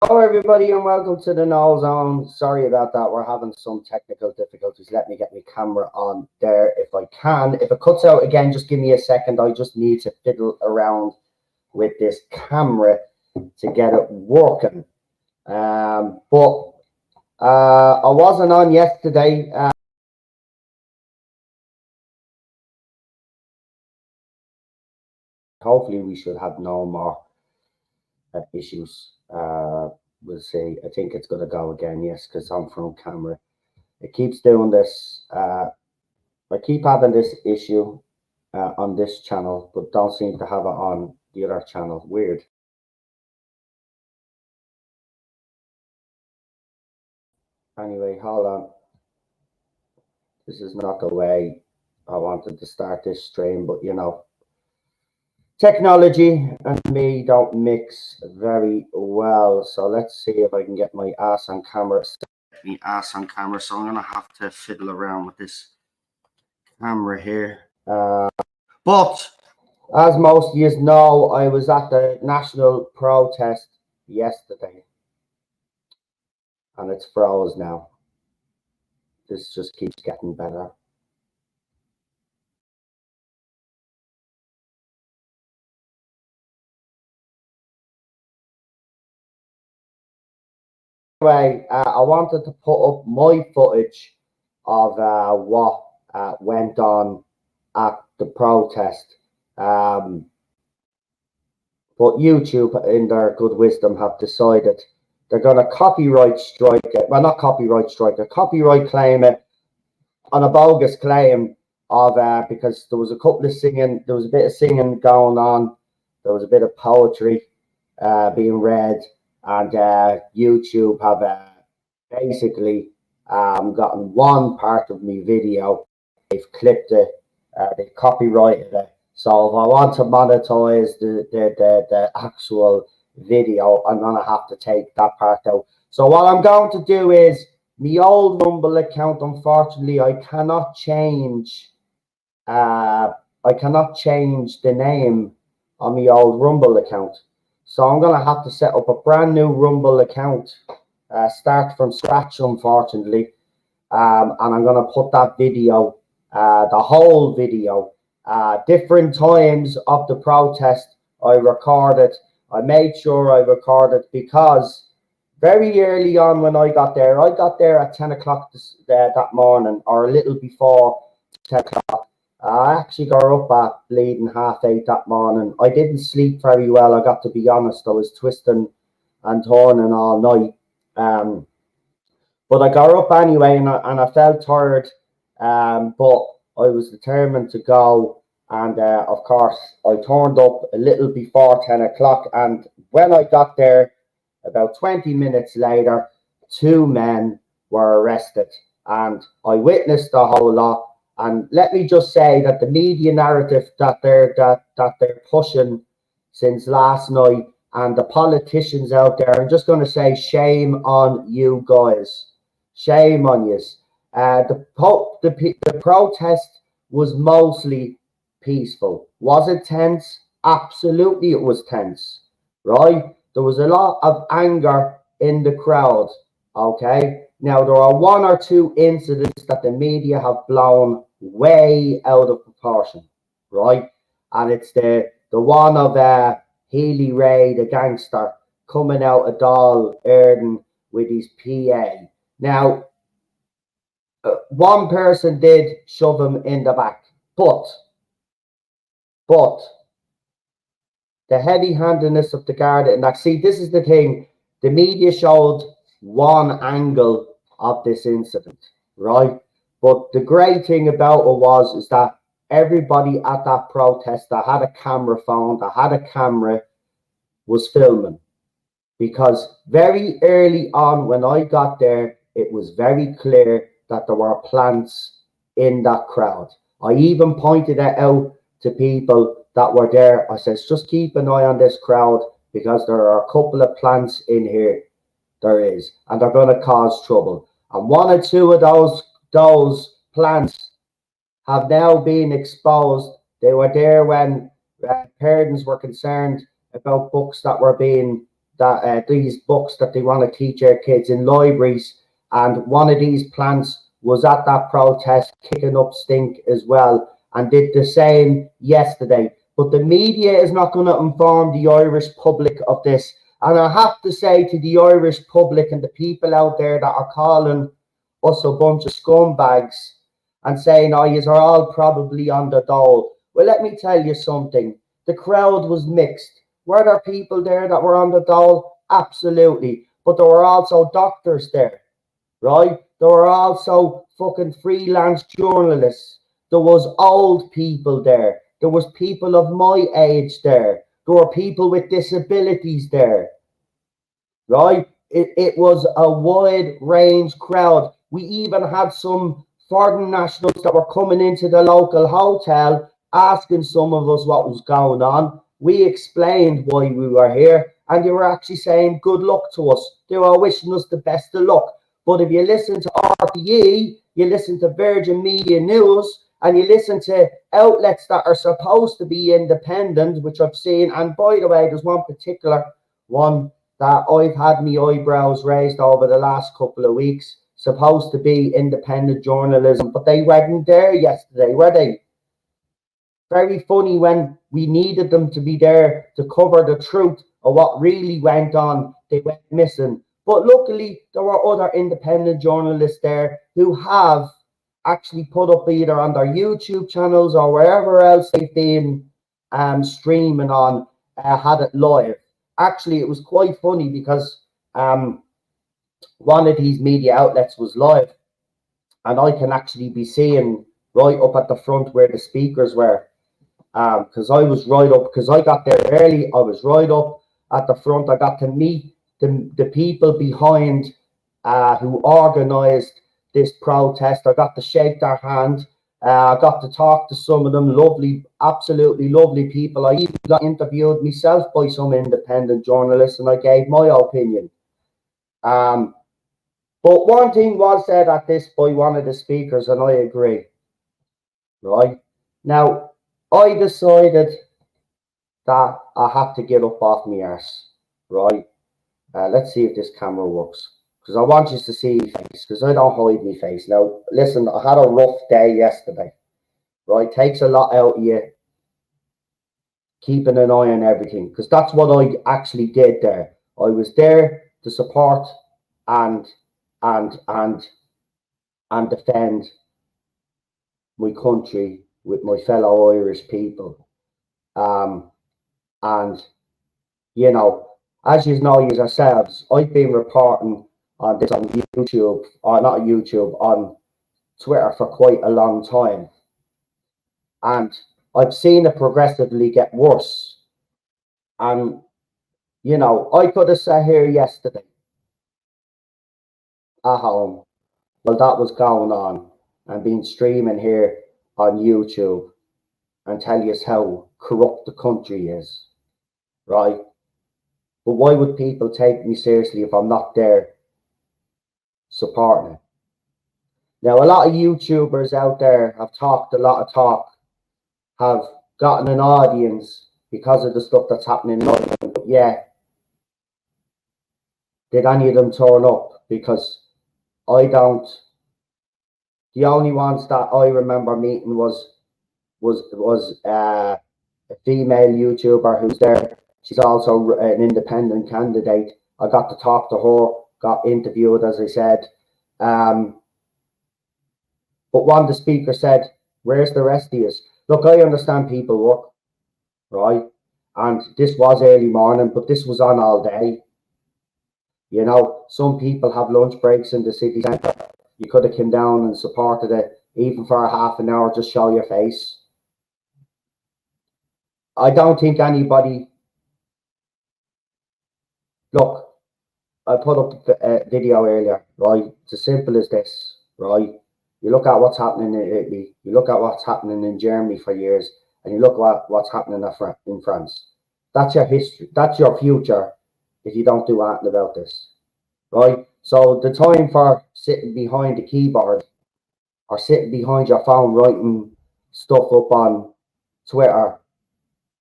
Hello, everybody, and welcome to the Noel Zone. Sorry about that. We're having some technical difficulties. Let me get my camera on there if I can. If it cuts out again, just give me a second. I just need to fiddle around with this camera to get it working. But I wasn't on yesterday. Hopefully, we should have no more issues. We'll see. I think it's going to go again, yes, because I'm from camera. It keeps doing this. I keep having this issue on this channel, but don't seem to have it on the other channel. Weird. Anyway, hold on. This is not the way I wanted to start this stream, but you know, technology and me don't mix very well. So let's see if I can get my ass on camera. My ass on camera. So I'm gonna have to fiddle around with this camera here. But as most of you know, I was at the national protest yesterday, and it's froze now. This just keeps getting better. Anyway, I wanted to put up my footage of what went on at the protest. But YouTube, in their good wisdom, have decided they're going to copyright strike it. Well, not copyright strike it, copyright claim it on a bogus claim of because there was a couple of singing, there was a bit of singing going on, there was a bit of poetry being read, and YouTube have basically gotten one part of my video, they've clipped it, they've copyrighted it. So if I want to monetize the actual video, I'm gonna have to take that part out. So what I'm going to do is my old Rumble account, unfortunately, I cannot change the name on my old Rumble account. So I'm gonna have to set up a brand new Rumble account, start from scratch, unfortunately. And I'm gonna put that video, the whole video, different times of the protest I recorded. I made sure I recorded because very early on when I got there at 10 o'clock that morning, or a little before 10 o'clock. I actually got up at bleeding 8:30 that morning. I didn't sleep very well, I got to be honest. I was twisting and turning all night. But I got up anyway, and I felt tired. But I was determined to go. And of course, I turned up a little before 10 o'clock. And when I got there, about 20 minutes later, two men were arrested. And I witnessed the whole lot. And let me just say that the media narrative that they're pushing since last night, and the politicians out there, I'm just going to say shame on you guys. Shame on you. The protest was mostly peaceful. Was it tense? Absolutely, it was tense. Right? There was a lot of anger in the crowd. Okay. Now there are one or two incidents that the media have blown way out of proportion. Right? And it's the one of Healy Ray, the gangster, coming out of Dail with his PA. Now, one person did shove him in the back, but the heavy-handedness of the guard, and like, see, this is the thing. The media showed one angle of this incident, right? But the great thing about it is that everybody at that protest that had a camera phone, that had a camera, was filming. Because very early on when I got there, it was very clear that there were plants in that crowd. I even pointed that out to people that were there. I says, just keep an eye on this crowd because there are a couple of plants in here. There is, and they're going to cause trouble. And one or two of those plants have now been exposed. They were there when parents were concerned about books that were being that these books that they want to teach our kids in libraries, and one of these plants was at that protest kicking up stink as well, and did the same yesterday. But the media is not going to inform the Irish public of this. And I have to say to the Irish public and the people out there that are calling us a bunch of scumbags and saying, oh, yous are all probably on the dole. Well, let me tell you something. The crowd was mixed. Were there people there that were on the dole? Absolutely. But there were also doctors there, right? There were also fucking freelance journalists. There was old people there. There was people of my age there. There were people with disabilities there, right? It was a wide range crowd. We even had some foreign nationals that were coming into the local hotel asking some of us what was going on. We explained why we were here, and they were actually saying good luck to us. They were wishing us the best of luck. But if you listen to RTE, you listen to Virgin Media News, and you listen to outlets that are supposed to be independent, which I've seen, and by the way, there's one particular one that I've had my eyebrows raised over the last couple of weeks, supposed to be independent journalism, but they weren't there yesterday, were they? Very funny when we needed them to be there to cover the truth of what really went on, they went missing. But luckily, there were other independent journalists there who have actually put up either on their YouTube channels or wherever else they've been streaming on, had it live. Actually, it was quite funny because one of these media outlets was live, and I can actually be seeing right up at the front where the speakers were. Because I was right up, because I got there early, I was right up at the front. I got to meet the people behind who organised this protest. I got to shake their hand. I got to talk to some of them, lovely, absolutely lovely people. I even got interviewed myself by some independent journalists, and I gave my opinion. But one thing was said at this by one of the speakers, and I agree. Right now, I decided that I had to get up off my arse. Right, let's see if this camera works, because I want you to see my face, because I don't hide my face. Now, listen, I had a rough day yesterday. Right, takes a lot out of you keeping an eye on everything, because that's what I actually did there. I was there to support and defend my country with my fellow Irish people. And you know, as you know yourselves, I've been reporting on this on YouTube, or not YouTube, on Twitter for quite a long time. And I've seen it progressively get worse. And, you know, I could have sat here yesterday at home while that was going on and been streaming here on YouTube and tell you how corrupt the country is, right? But why would people take me seriously if I'm not there supporting it? Now, a lot of YouTubers out there have talked a lot of talk, have gotten an audience because of the stuff that's happening in Ireland. But yeah, did any of them turn up? Because I don't. The only ones that I remember meeting was a female YouTuber who's there. She's also an independent candidate. I got to talk to her, got interviewed, as I said. But one of the speakers said, where's the rest of you? Look, I understand people work, right? And this was early morning, but this was on all day. You know, some people have lunch breaks in the city centre. You could have come down and supported it, even for a half an hour, just show your face. I don't think anybody... Look, I put up a video earlier, right? It's as simple as this, right? You look at what's happening in Italy, you look at what's happening in Germany for years, and you look at what's happening in France. That's your history. That's your future if you don't do anything about this, right? So the time for sitting behind the keyboard or sitting behind your phone writing stuff up on Twitter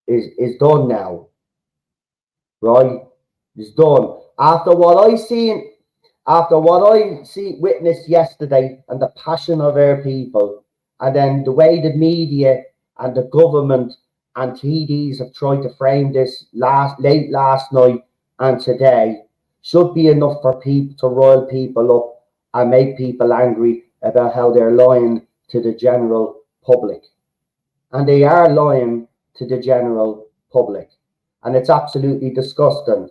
is done now, right? It's done. After what witnessed yesterday, and the passion of our people, and then the way the media and the government and TDs have tried to frame this late last night and today, should be enough for people to rile people up and make people angry about how they're lying to the general public. And they are lying to the general public. And it's absolutely disgusting.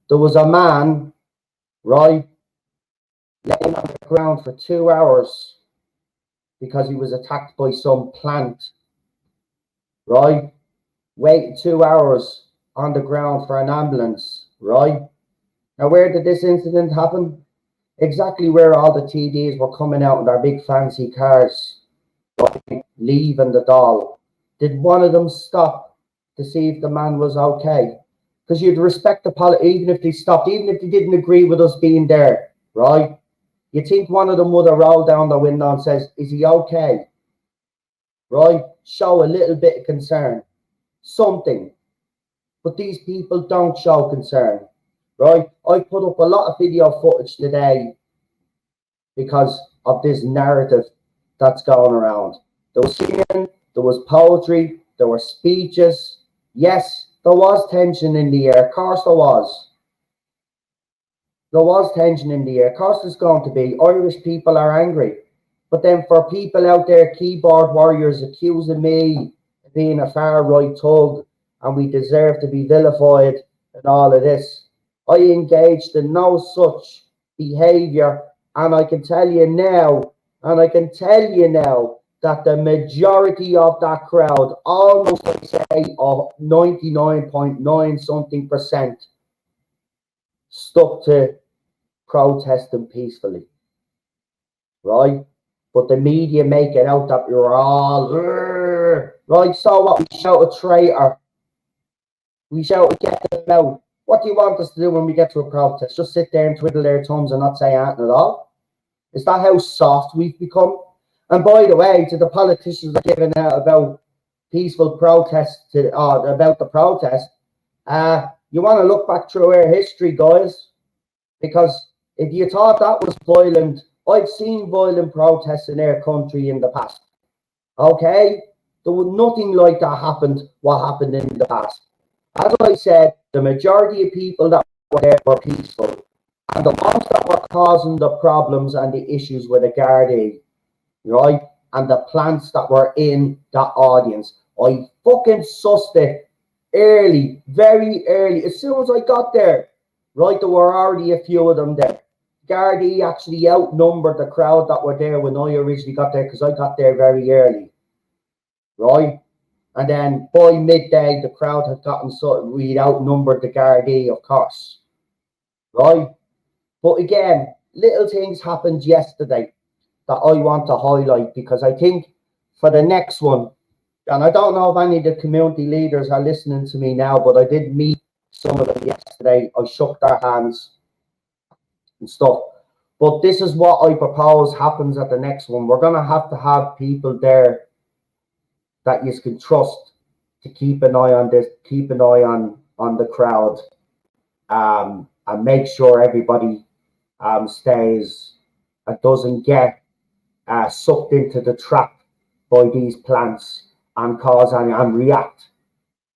There was a man, right, laying on the ground for 2 hours because he was attacked by some plant, right? Waiting 2 hours on the ground for an ambulance, right? Now, where did this incident happen? Exactly where all the TDs were coming out in their big fancy cars, right, leaving the Dail. Did one of them stop to see if the man was okay? Because you'd respect the even if they stopped, even if they didn't agree with us being there, right? You think one of them would have rolled down the window and says, is he okay? Right? Show a little bit of concern. Something. But these people don't show concern. Right? I put up a lot of video footage today because of this narrative that's going around. There was singing, there was poetry, there were speeches. Yes, there was tension in the air. Of course there was. There was tension in the air. Of course there's going to be. Irish people are angry. But then for people out there, keyboard warriors, accusing me of being a far-right thug and we deserve to be vilified and all of this, I engaged in no such behaviour, and I can tell you now, that the majority of that crowd, almost I say 99.9 something percent, stuck to protesting peacefully, right? But the media make it out that we're all, right? So what? We shout a traitor. We shout, get them out. What do you want us to do when we get to a protest? Just sit there and twiddle their thumbs and not say anything at all? Is that how soft we've become? And by the way, to the politicians that are giving out about peaceful protests, about the protest, you want to look back through our history, guys, because if you thought that was violent, I've seen violent protests in our country in the past. Okay? There was nothing like that what happened in the past. As I said, the majority of people that were there were peaceful. And the ones that were causing the problems and the issues were the Gardaí, right? And the plants that were in that audience. I fucking sussed it early, very early. As soon as I got there, right, there were already a few of them there. Gardaí actually outnumbered the crowd that were there when I originally got there, because I got there very early, right? And then by midday, the crowd had gotten we'd outnumbered the Gardaí, of course, right? But again, little things happened yesterday that I want to highlight, because I think for the next one, and I don't know if any of the community leaders are listening to me now, but I did meet some of them yesterday. I shook their hands and stuff. But this is what I propose happens at the next one. We're going to have people there that you can trust to keep an eye on this, keep an eye on the crowd, and make sure everybody stays and doesn't get sucked into the trap by these plants and cause any and react,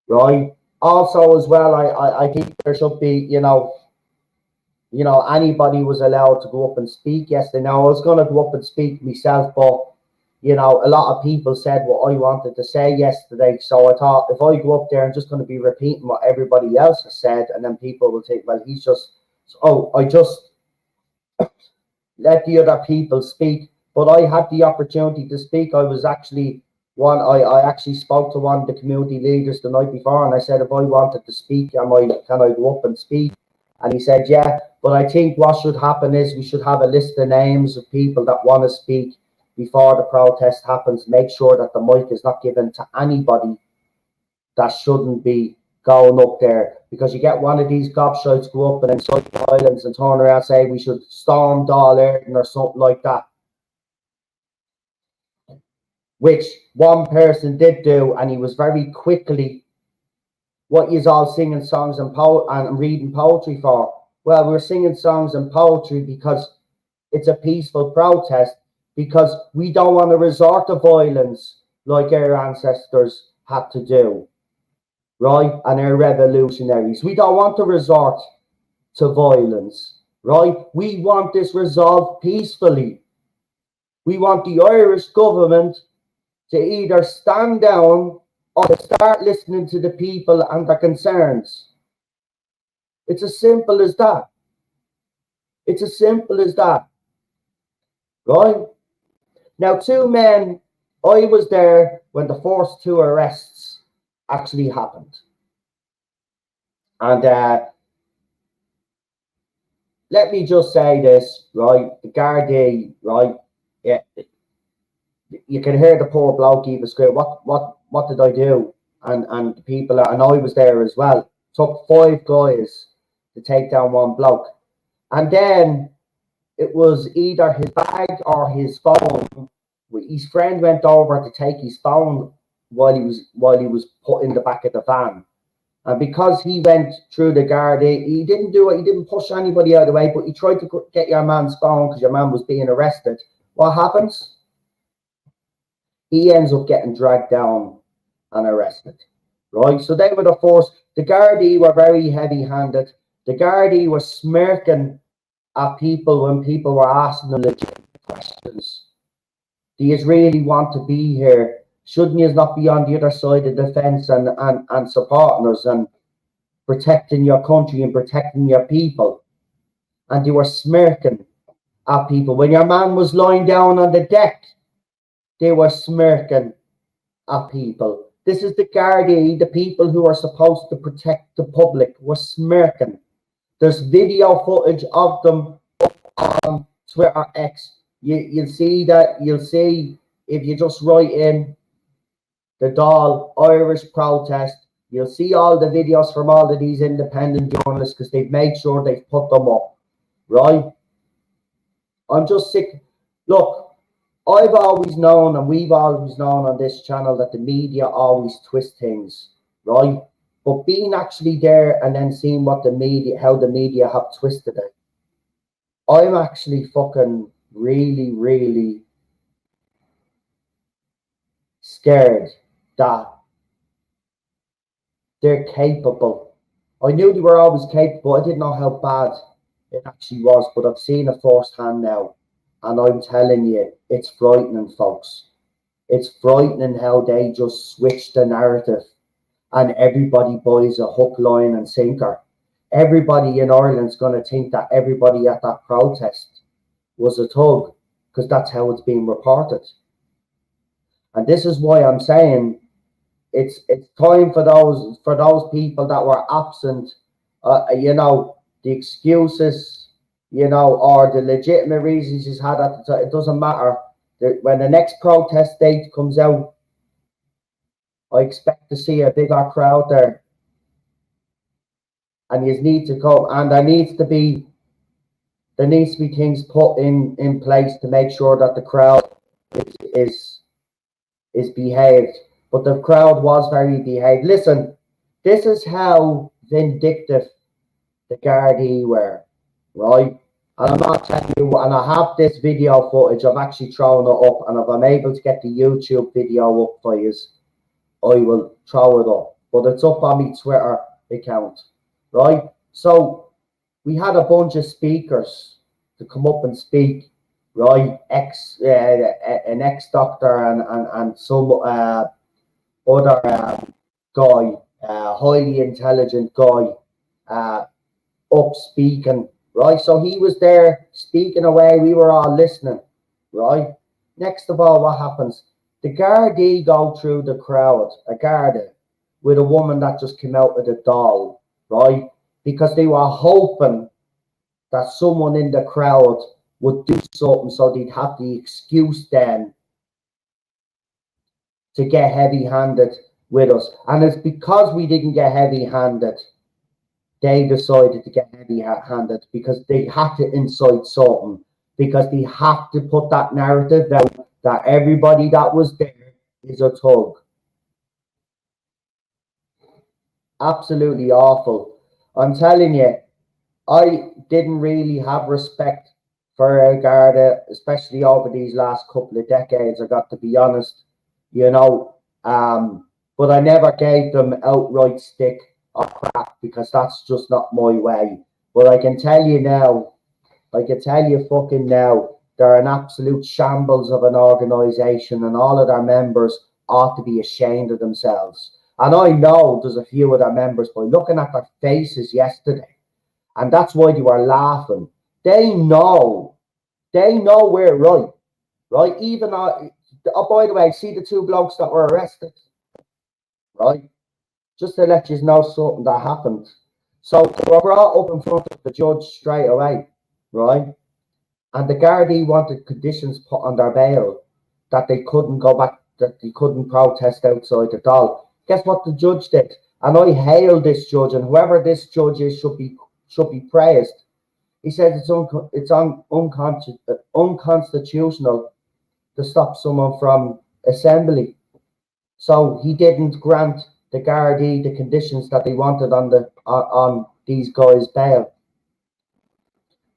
right? Also, as well, I think there should be, anybody was allowed to go up and speak yesterday. Now, I was going to go up and speak myself, but a lot of people said what I wanted to say yesterday. So I thought, if I go up there, I'm just going to be repeating what everybody else has said, and then people will think, well, he's just, I just let the other people speak. But I had the opportunity to speak. I actually spoke to one of the community leaders the night before, and I said, if I wanted to speak, can I go up and speak? And he said, yeah. But I think what should happen is we should have a list of names of people that want to speak before the protest happens. Make sure that the mic is not given to anybody that shouldn't be going up there, because you get one of these gobshites go up and incite violence and turn around and say we should storm Dail or something like that, which one person did do, and he was very quickly what you all singing songs and reading poetry for? Well, we're singing songs and poetry because it's a peaceful protest, because we don't want to resort to violence like our ancestors had to do, right? And our revolutionaries. We don't want to resort to violence, right? We want this resolved peacefully. We want the Irish government to either stand down or to start listening to the people and their concerns. It's as simple as that. It's as simple as that, right? Now, two men, I was there when the first two arrests actually happened. And let me just say this, right? The Gardaí, right? Yeah, you can hear the poor bloke even scream, what did I do? And the people, and I was there as well. Took 5 guys to take down one bloke. And then it was either his bag or his phone. His friend went over to take his phone while he was put in the back of the van. And because he went through the guard, he didn't do it. He didn't push anybody out of the way, but he tried to get your man's phone because your man was being arrested. What happens? He ends up getting dragged down and arrested, right? So they were the first. The Gardaí were very heavy-handed. The Gardaí were smirking at people when people were asking them legitimate questions. Do you really want to be here? Shouldn't you not be on the other side of the fence and supporting us and protecting your country and protecting your people? And they were smirking at people. When your man was lying down on the deck, they were smirking at people. This is the Gardaí, the people who are supposed to protect the public, were smirking. There's video footage of them on Twitter X. You'll see that. You'll see if you just write in the Dail Irish protest. You'll see all the videos from all of these independent journalists because they've made sure they've put them up, right? I'm just sick. Look, I've always known, and we've always known on this channel, that the media always twist things, right? But being actually there and then seeing what how the media have twisted it, I'm actually fucking really, really scared that they're capable. I knew they were always capable. I didn't know how bad it actually was, but I've seen it firsthand now. And I'm telling you, it's frightening, folks. It's frightening how they just switch the narrative and everybody buys a hook, line and sinker. Everybody in Ireland's going to think that everybody at that protest was a thug because that's how it's being reported. And this is why I'm saying it's time for those people that were absent, you know, the excuses, you know, or the legitimate reasons he's had at the time. It doesn't matter. When the next protest date comes out, I expect to see a bigger crowd there. And you need to come, and there needs to be things put in place to make sure that the crowd is behaved. But the crowd was very behaved. Listen, this is how vindictive the Gardaí were, right? And I'm not telling you, and I have this video footage, I've actually thrown it up, and if I'm able to get the YouTube video up for you, I will throw it up. But it's up on my Twitter account, right? So we had a bunch of speakers to come up and speak, right? An ex-doctor and some other guy, highly intelligent guy, up speaking, right? So he was there speaking away. We were all listening, right? Next of all, what happens? The Gardaí go through the crowd, a Garda, with a woman that just came out of the Dail, right? Because they were hoping that someone in the crowd would do something so they'd have the excuse then to get heavy-handed with us. And it's because we didn't get heavy-handed, they decided to get heavy-handed, because they had to incite something, because they have to put that narrative out that everybody that was there is a thug. Absolutely awful. I'm telling you, I didn't really have respect for Garda, especially over these last couple of decades. I got to be honest, you know. But I never gave them outright stick or crap because that's just not my way. But I can tell you now, I can tell you fucking now, they're an absolute shambles of an organisation, and all of their members ought to be ashamed of themselves. And I know there's a few of their members by looking at their faces yesterday, and that's why they were laughing. They know, we're right, right? Even oh, by the way, see the two blokes that were arrested, right? Just to let you know something that happened. So they were brought up in front of the judge straight away, right? And the Gardaí wanted conditions put on their bail that they couldn't go back, that they couldn't protest outside the Dail. Guess what the judge did? And I hail this judge, and whoever this judge is should be praised. He said it's unconstitutional to stop someone from assembly. So he didn't grant the Gardaí the conditions that they wanted on these guys' bail.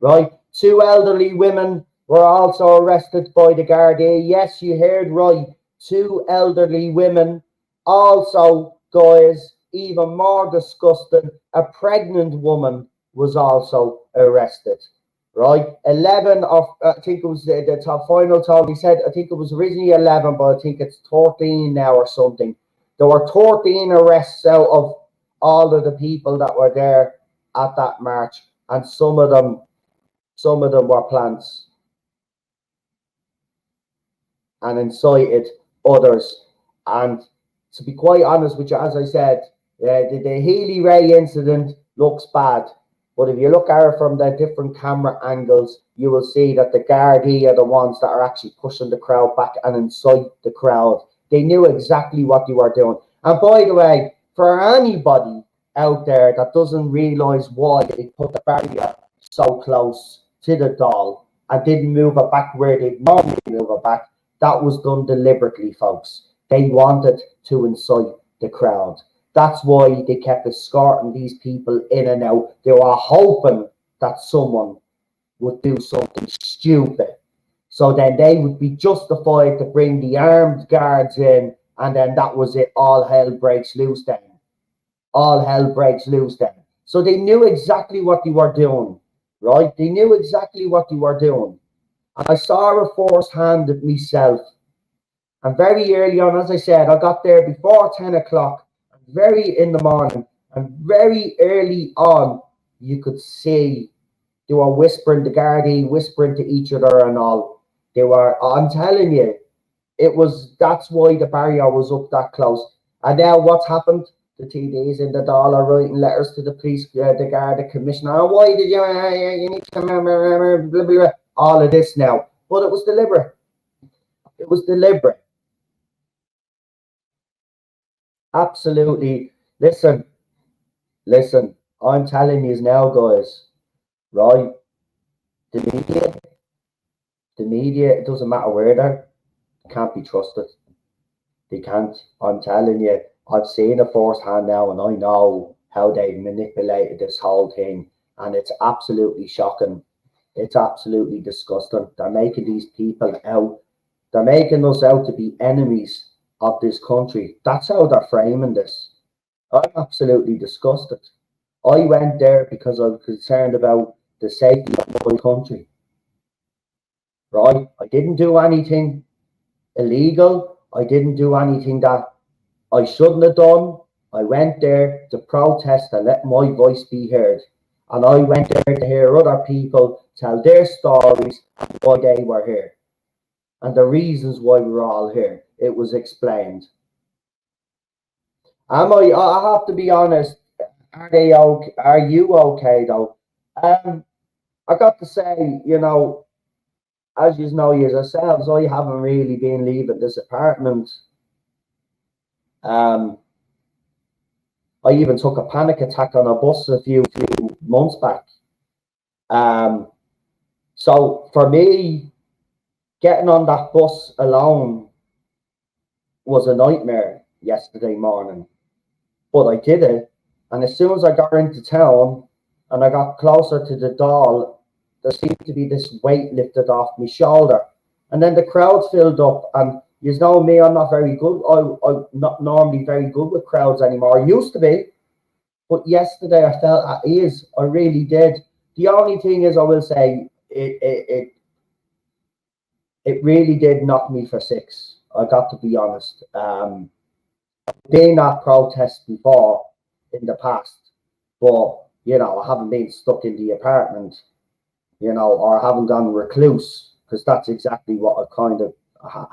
Right? Two elderly women were also arrested by the Gardaí. Yes, you heard right. Two elderly women. Also, guys, even more disgusting, a pregnant woman was also arrested. Right? 11 of, I think it was the top final total. He said, I think it was originally 11, but I think it's 13 now or something. There were 13 arrests out of all of the people that were there at that march, and some of them were plants and incited others. And to be quite honest with you, as I said, the Healy Ray incident looks bad. But if you look at it from the different camera angles, you will see that the Gardaí are the ones that are actually pushing the crowd back and incite the crowd. They knew exactly what they were doing. And by the way, for anybody out there that doesn't realise why they put the barrier so close to the Dail and didn't move it back where they normally move it back, that was done deliberately, folks. They wanted to incite the crowd. That's why they kept escorting these people in and out. They were hoping that someone would do something stupid. So then they would be justified to bring the armed guards in, and then that was it. All hell breaks loose then. All hell breaks loose then. So they knew exactly what they were doing, right? They knew exactly what they were doing. And I saw it firsthand myself. And very early on, as I said, I got there before 10 o'clock. Very in the morning, and very early on, you could see they were whispering, the Gardaí whispering to each other and all. They were, I'm telling you, that's why the barrier was up that close. And now what's happened? The TDs in the Dáil are writing letters to the police, the Garda commissioner. Oh, why did you need to come, blah, blah, blah, all of this now. But it was deliberate. It was deliberate. Absolutely. Listen, I'm telling you now, guys, right? The media, it doesn't matter where they're, can't be trusted. They can't. I'm telling you, I've seen it firsthand now, and I know how they manipulated this whole thing, and it's absolutely shocking. It's absolutely disgusting. They're making these people out. They're making us out to be enemies of this country. That's how they're framing this. I'm absolutely disgusted. I went there because I was concerned about the safety of my country. Right? I didn't do anything illegal. I didn't do anything that I shouldn't have done. I went there to protest and let my voice be heard. And I went there to hear other people tell their stories and why they were here. And the reasons why we're all here. It was explained. I have to be honest, are they okay? Are you okay though? I got to say, as you know yourselves, I haven't really been leaving this apartment. I even took a panic attack on a bus a few months back. So for me, getting on that bus alone was a nightmare yesterday morning. But I did it. And as soon as I got into town and I got closer to the Dail, there seemed to be this weight lifted off my shoulder. And then the crowd filled up. And you know me, I'm not very good. I'm not normally very good with crowds anymore. I used to be. But yesterday I felt at ease. I really did. The only thing is, I will say, it really did knock me for six. I got to be honest. Been at protests before in the past, but you know, I haven't been stuck in the apartment, you know, or I haven't gone recluse, because that's exactly what I kind of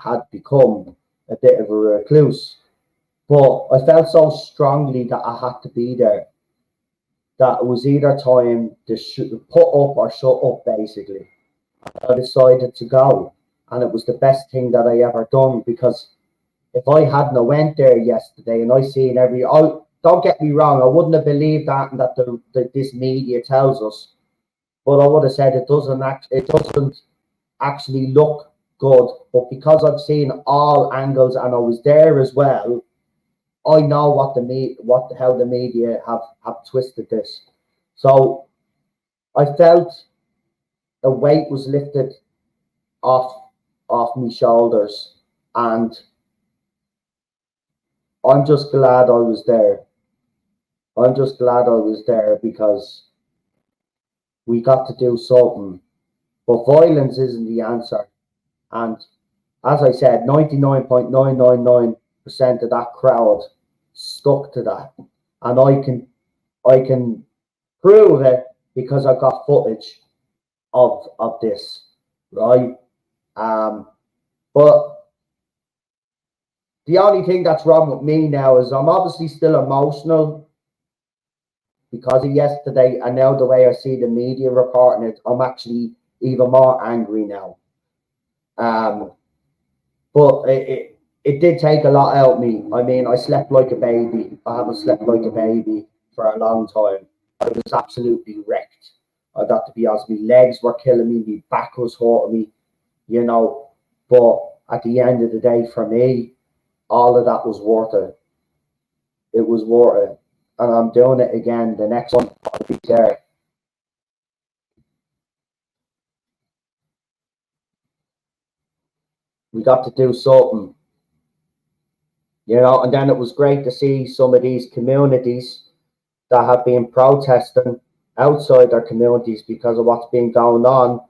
had become, a bit of a recluse. But I felt so strongly that I had to be there, that it was either time to put up or shut up, basically. I decided to go, and it was the best thing that I ever done, because if I hadn't went there yesterday and I seen don't get me wrong, I wouldn't have believed that this media tells us, but I would have said it doesn't actually look good. But because I've seen all angles and I was there as well, I know how the media have twisted this. So I felt a weight was lifted off my shoulders, and I'm just glad I was there. I'm just glad I was there, because we got to do something. But violence isn't the answer. And as I said, 99.999% of that crowd stuck to that. And I can prove it, because I got footage of this, right? But the only thing that's wrong with me now is I'm obviously still emotional because of yesterday, and now the way I see the media reporting it, I'm actually even more angry now. But it did take a lot out of me. I mean, I slept like a baby. I haven't slept like a baby for a long time. I was absolutely wrecked. I got to be honest, my legs were killing me, my back was hurting me, you know. But at the end of the day, for me, all of that was worth it. It was worth it. And I'm doing it again. The next one, I'll be there. We got to do something, you know. And then it was great to see some of these communities that have been protesting outside their communities because of what's been going on.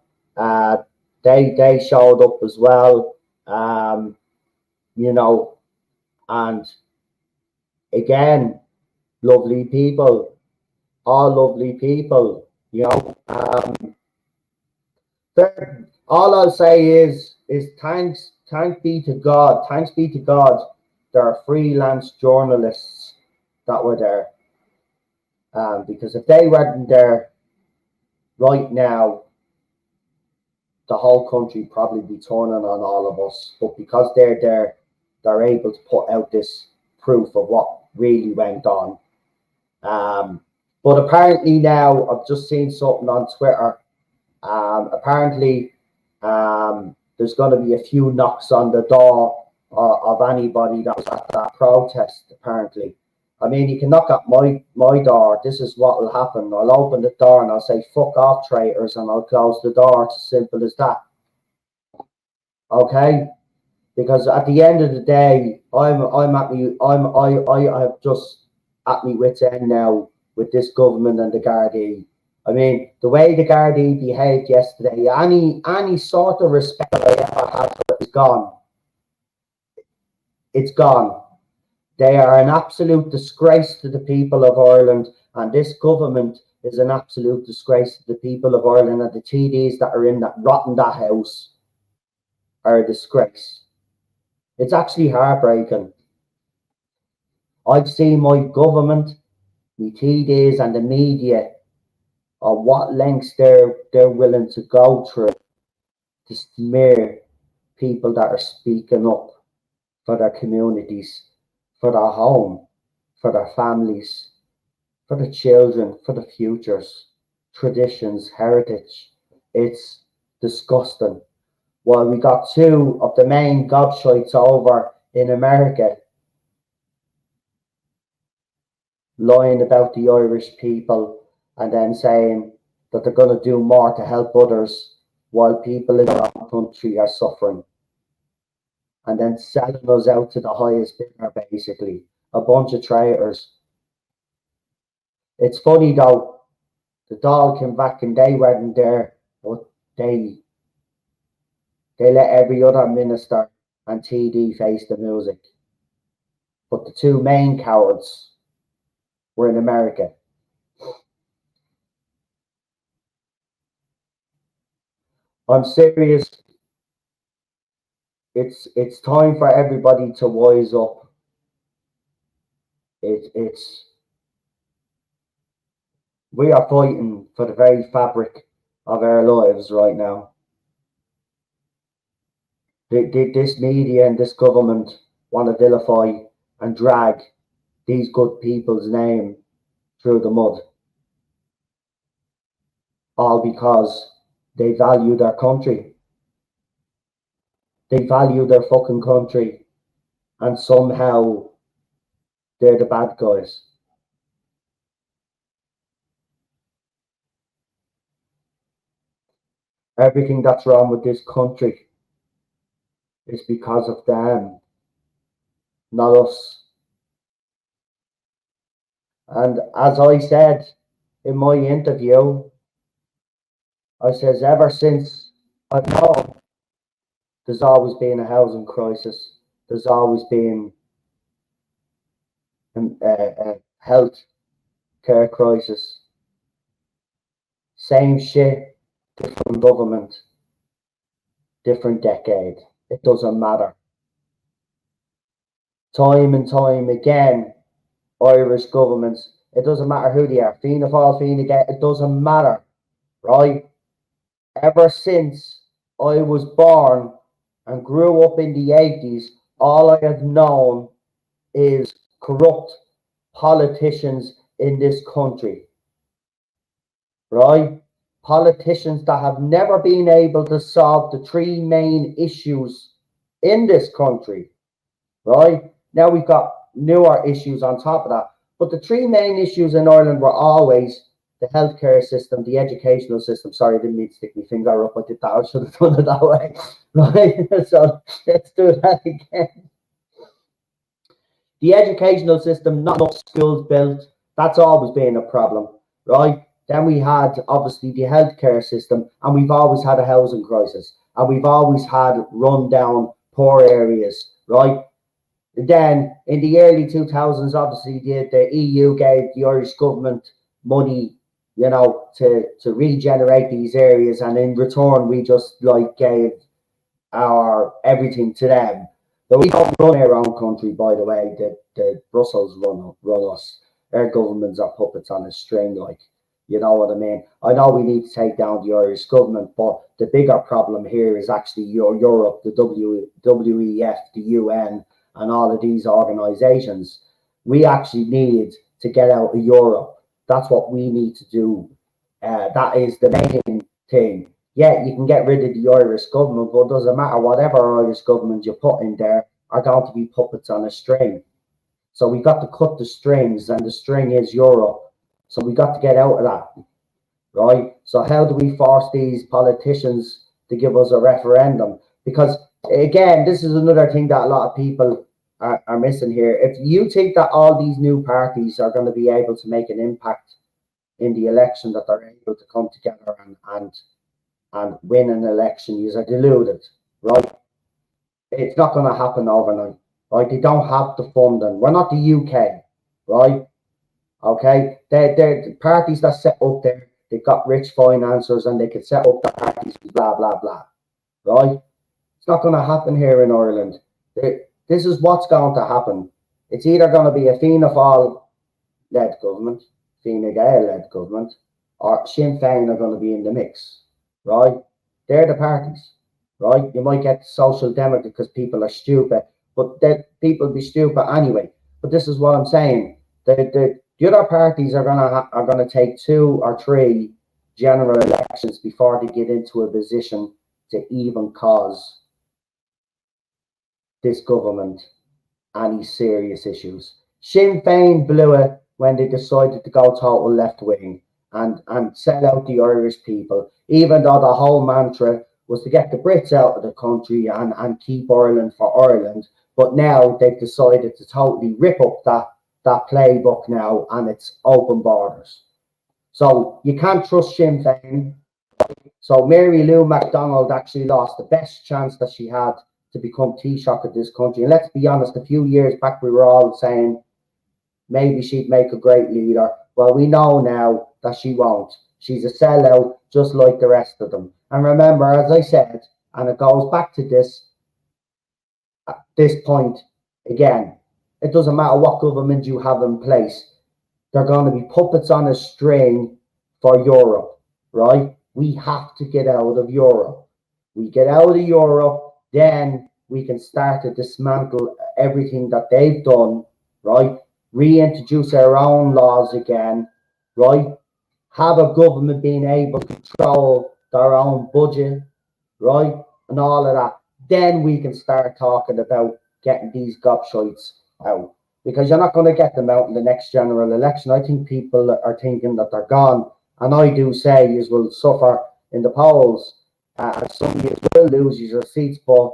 They showed up as well, you know, and again, lovely people, all lovely people, you know. All I'll say is thanks be to God, there are freelance journalists that were there. Because if they weren't there right now, the whole country probably be turning on all of us. But because they're there, they're able to put out this proof of what really went on. But apparently now, I've just seen something on Twitter. Apparently, there's going to be a few knocks on the door of anybody that was at that protest, apparently. I mean, you can knock at my door. This is what will happen. I'll open the door and I'll say, "Fuck off, traitors," and I'll close the door. It's as simple as that. Okay? Because at the end of the day, I have just at me wit's end now with this government and the Gardaí. I mean, the way the Gardaí behaved yesterday, any sort of respect I ever had for it is gone. It's gone. They are an absolute disgrace to the people of Ireland, and this government is an absolute disgrace to the people of Ireland, and the TDs that are in that rotten that house are a disgrace. It's actually heartbreaking. I've seen my government, the TDs and the media, on what lengths they're willing to go through to smear people that are speaking up for their communities, for their home, for their families, for the children, for the futures, traditions, heritage. It's disgusting. Well, we got two of the main gobshites over in America lying about the Irish people and then saying that they're going to do more to help others while people in their own country are suffering. And then selling us out to the highest bidder, basically. A bunch of traitors. It's funny though, the Dail came back and they weren't there, but they let every other minister and TD face the music. But the two main cowards were in America. I'm serious. It's time for everybody to wise up. We are fighting for the very fabric of our lives right now. This media and this government want to vilify and drag these good people's name through the mud. All because they value their country. They value their fucking country. And somehow they're the bad guys. Everything that's wrong with this country is because of them, not us. And as I said in my interview, I says ever since I've known, there's always been a housing crisis. There's always been a health care crisis. Same shit, different government, different decade. It doesn't matter. Time and time again, Irish governments, it doesn't matter who they are, Fianna Fáil, Fine Gael, it doesn't matter, right? Ever since I was born and grew up in the 80s, all I have known is corrupt politicians in this country, right? Politicians that have never been able to solve the three main issues in this country, right? Now we've got newer issues on top of that, but the three main issues in Ireland were always the healthcare system, the educational system. Sorry, I didn't mean to stick my finger up. I did that. I should have done it that way, right? So let's do that again. The educational system, not enough schools built. That's always been a problem, right? Then we had obviously the healthcare system, and we've always had a housing crisis, and we've always had run down poor areas, right? Then in the early 2000s, obviously the EU gave the Irish government money, you know, to regenerate these areas, and in return we just like gave our everything to them. But we don't run our own country, by the way. The Brussels run us. Our governments are puppets on a string, like, you know what I mean. I know we need to take down the Irish government, but the bigger problem here is actually Europe, the WEF, the UN, and all of these organizations. We actually need to get out of Europe. That's what we need to do. That is the main thing. Yeah, you can get rid of the Irish government, but it doesn't matter. Whatever Irish government you put in there are going to be puppets on a string. So we got to cut the strings, and the string is Europe. So we got to get out of that, right? So how do we force these politicians to give us a referendum? Because again, this is another thing that a lot of people are missing here. If you think that all these new parties are going to be able to make an impact in the election, that they're able to come together and win an election, you are deluded, right? It's not going to happen overnight, right? They don't have the funding. We're not the UK, right? Okay, they're the parties that set up there. They've got rich financiers and they can set up the parties, blah blah blah, right? It's not going to happen here in Ireland. This is what's going to happen. It's either going to be a Fianna Fáil led government, Fine Gael led government, or Sinn Féin are going to be in the mix, right? They're the parties, right? You might get Social Democrat because people are stupid, but people be stupid anyway. But this is what I'm saying. The other parties are gonna take 2 or 3 general elections before they get into a position to even cause this government any serious issues. Sinn Féin blew it when they decided to go total left wing and sell out the Irish people, even though the whole mantra was to get the Brits out of the country and keep Ireland for Ireland. But now they've decided to totally rip up that playbook now, and it's open borders. So you can't trust Sinn Féin. So Mary Lou MacDonald actually lost the best chance that she had to become Taoiseach of this country. And let's be honest, a few years back we were all saying maybe she'd make a great leader. Well, we know now that she won't. She's a sellout just like the rest of them. And remember, as I said, and it goes back to this, at this point again, it doesn't matter what government you have in place. They're going to be puppets on a string for Europe, right? We have to get out of Europe. We get out of Europe, then we can start to dismantle everything that they've done, right? Reintroduce our own laws again, right? Have a government being able to control their own budget, right? And all of that. Then we can start talking about getting these gobshites out. Because you're not going to get them out in the next general election. I think people are thinking that they're gone. And I do say you will suffer in the polls. Some of you will lose your seats. But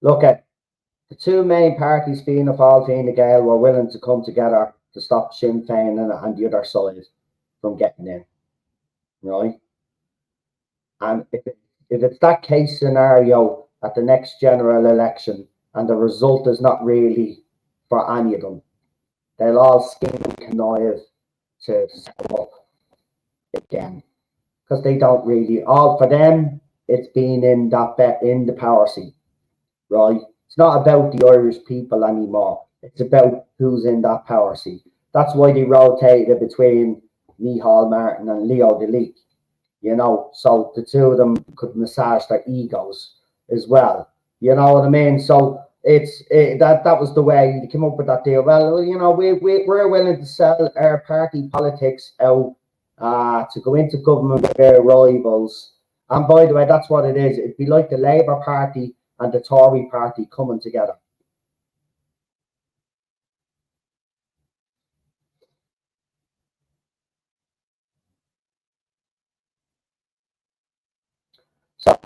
look at the two main parties, Fianna Fáil, Fine Gael, were willing to come together to stop Sinn Féin and the other side from getting in. Right? And if it's that case scenario at the next general election and the result is not really for any of them, they'll all scheme and connive to set up again. Because they don't really, all for them, it's been in the power seat, right? It's not about the Irish people anymore. It's about who's in that power seat. That's why they rotated between Micheál Martin and Leo Deleek, you know, so the two of them could massage their egos as well. You know what I mean? So that was the way they came up with that deal. Well, you know, we're willing to sell our party politics out to go into government with their rivals. And by the way, that's what it is. It'd be like the Labour Party and the Tory Party coming together. So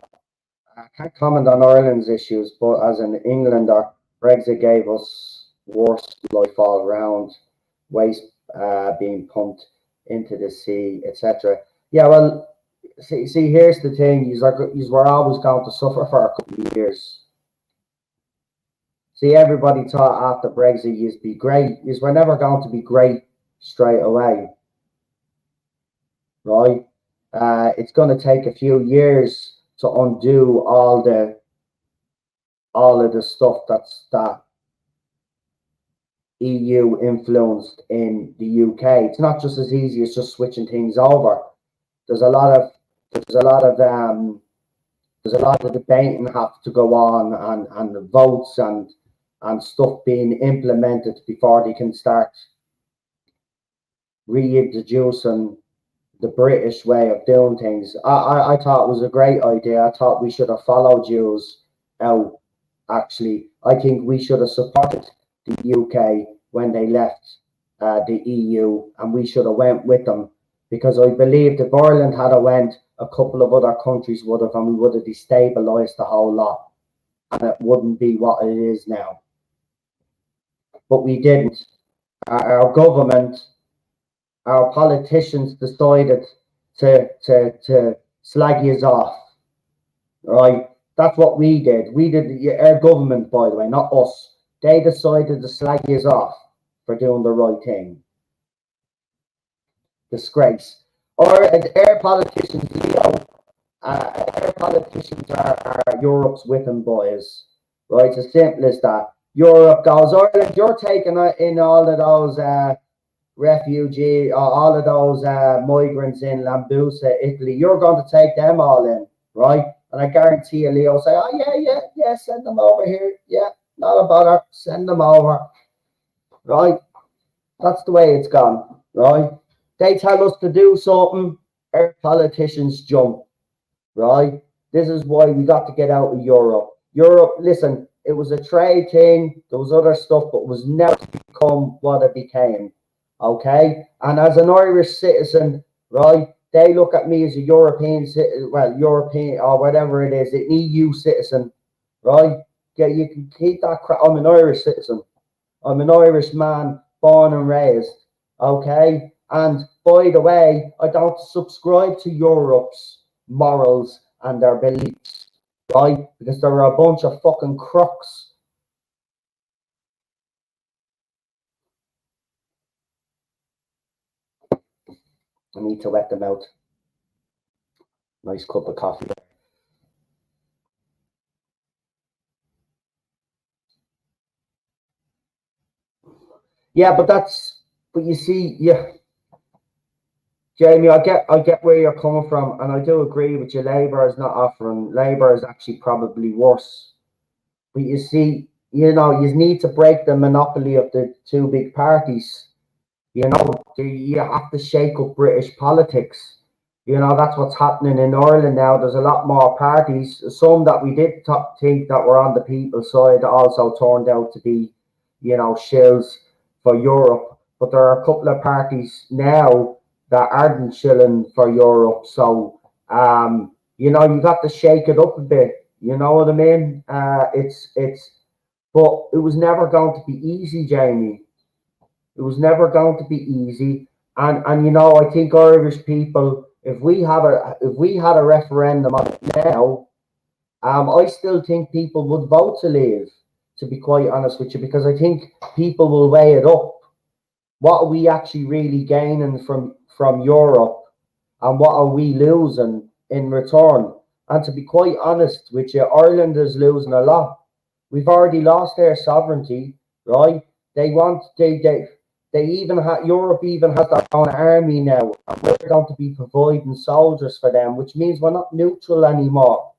I can't comment on Ireland's issues, but as an Englander, Brexit gave us worst life all around, waste being pumped into the sea, etc. Yeah, well, see, here's the thing: you were always going to suffer for a couple of years. See, everybody thought after Brexit you'd be great. You were never going to be great straight away, right? It's going to take a few years to undo all of the stuff that EU influenced in the UK. It's not just as easy as just switching things over. There's a lot of debating have to go on and the votes and stuff being implemented before they can start reintroducing the British way of doing things. I thought it was a great idea. I thought we should have followed yous out. Actually, I think we should have supported the UK when they left the EU, and we should have went with them, because I believe if Ireland had went, a couple of other countries would have, and we would have destabilised the whole lot, and it wouldn't be what it is now. But we didn't. Our government, our politicians decided to slag yous off, right? That's what we did. We did, our government, by the way, not us. They decided to slag yous off for doing the right thing. Disgrace. Or our politicians, you know, our politicians are Europe's whipping boys, right? It's as simple as that. Europe goes, Ireland, you're taking in all of those refugee, all of those migrants in Lampedusa, Italy. You're going to take them all in, right? And I guarantee you, Leo will say, oh, yeah, send them over here. Yeah, not a bother, send them over, right? That's the way it's gone, right? They tell us to do something, our politicians jump, right? This is why we got to get out of Europe. Europe, listen, it was a trade thing. There was other stuff, but it was never to become what it became. Okay, and as an Irish citizen, right? They look at me as a European, well, European or whatever it is, an EU citizen, right? Yeah, you can keep that crap. I'm an Irish citizen. I'm an Irish man, born and raised. Okay, and by the way, I don't subscribe to Europe's morals and their beliefs, right? Because they're a bunch of fucking crooks. I need to let them out. Nice cup of coffee. Yeah, but you see, yeah, Jamie, I get where you're coming from, and I do agree with you. Labour is not offering. Labour is actually probably worse. But you see, you need to break the monopoly of the two big parties. You have to shake up British politics. That's what's happening in Ireland now. There's a lot more parties. Some that we did think that were on the people's side also turned out to be, shills for Europe. But there are a couple of parties now that aren't shilling for Europe. So, you got to shake it up a bit. You know what I mean? But it was never going to be easy, Jamie. It was never going to be easy. And I think Irish people, if we had a referendum on it now, I still think people would vote to leave, to be quite honest with you, because I think people will weigh it up. What are we actually really gaining from Europe, and what are we losing in return? And to be quite honest with you, Ireland is losing a lot. We've already lost their sovereignty, right? They want they even have Europe even has their own army now, and we're going to be providing soldiers for them, which means we're not neutral anymore,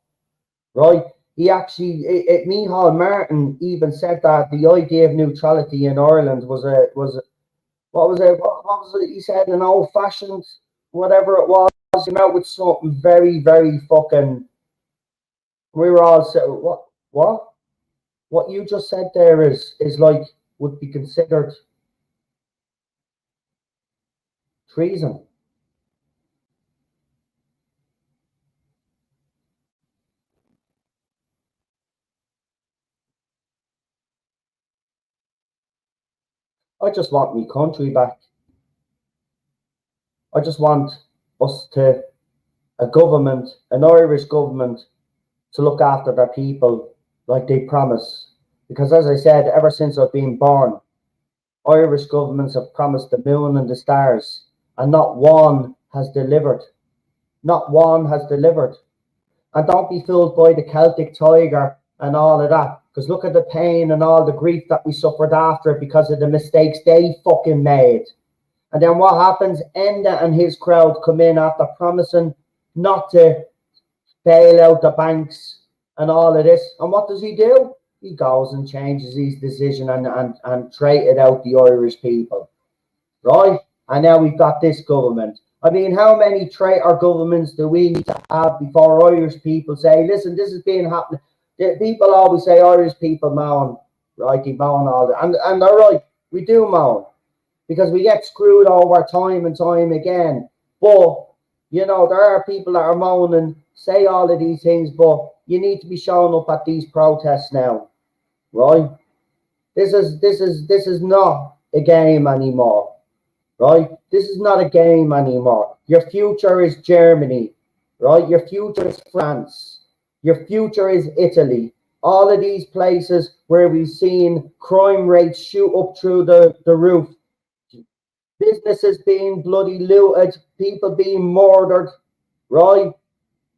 right? He actually, Micheál Martin even said that the idea of neutrality in Ireland was what was it? What was it? He said an old fashioned, whatever it was. He came out with something very, very fucking. We were all so what you just said there is like would be considered treason. I just want my country back. I just want us to a government, an Irish government, to look after their people like they promise. Because as I said, ever since I've been born, Irish governments have promised the moon and the stars, and not one has delivered. Not one has delivered. And don't be fooled by the Celtic Tiger and all of that. Because look at the pain and all the grief that we suffered after it because of the mistakes they fucking made. And then what happens? Enda and his crowd come in after promising not to bail out the banks and all of this. And what does he do? He goes and changes his decision and traded out the Irish people. Right? And now we've got this government. I mean, how many traitor governments do we need to have before Irish people say, listen, this has been happening? The people always say Irish people moan, right? They moan all that. And they're right, we do moan because we get screwed over time and time again. But, there are people that are moaning, say all of these things, but you need to be showing up at these protests now, right? This is not a game anymore. Right? This is not a game anymore. Your future is Germany, right? Your future is France. Your future is Italy. All of these places where we've seen crime rates shoot up through the roof, businesses being bloody looted, people being murdered, right?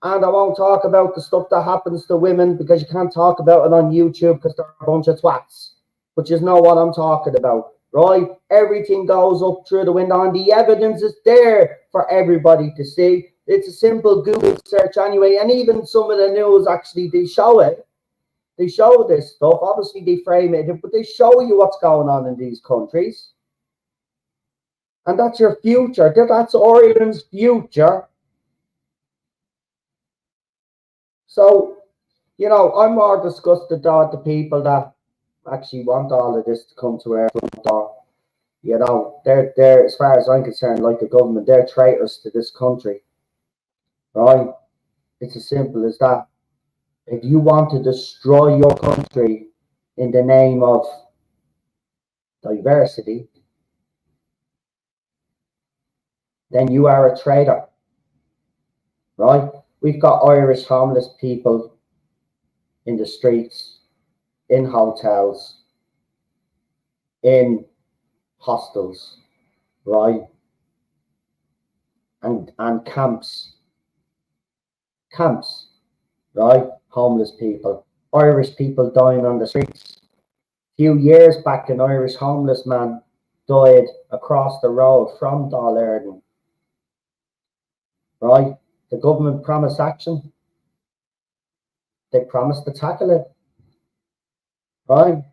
And I won't talk about the stuff that happens to women because you can't talk about it on YouTube because they're a bunch of twats. But you know what I'm talking about, right? Everything goes up through the window, and the evidence is there for everybody to see. It's a simple Google search anyway, and even some of the news actually they show it. They show this stuff. Obviously, they frame it, but they show you what's going on in these countries, and that's your future. That's Ireland's future. So You know, I'm more disgusted though at the people that actually want all of this to come to our front door. You know, they're as far as I'm concerned, like the government, they're traitors to this country, right? It's as simple as that. If you want to destroy your country in the name of diversity, then you are a traitor, right? We've got Irish homeless people in the streets, in hotels, in hostels, right? And camps, right? Homeless people, Irish people dying on the streets. A few years back, an Irish homeless man died across the road from Dail, right? The government promised action. They promised to tackle it, right?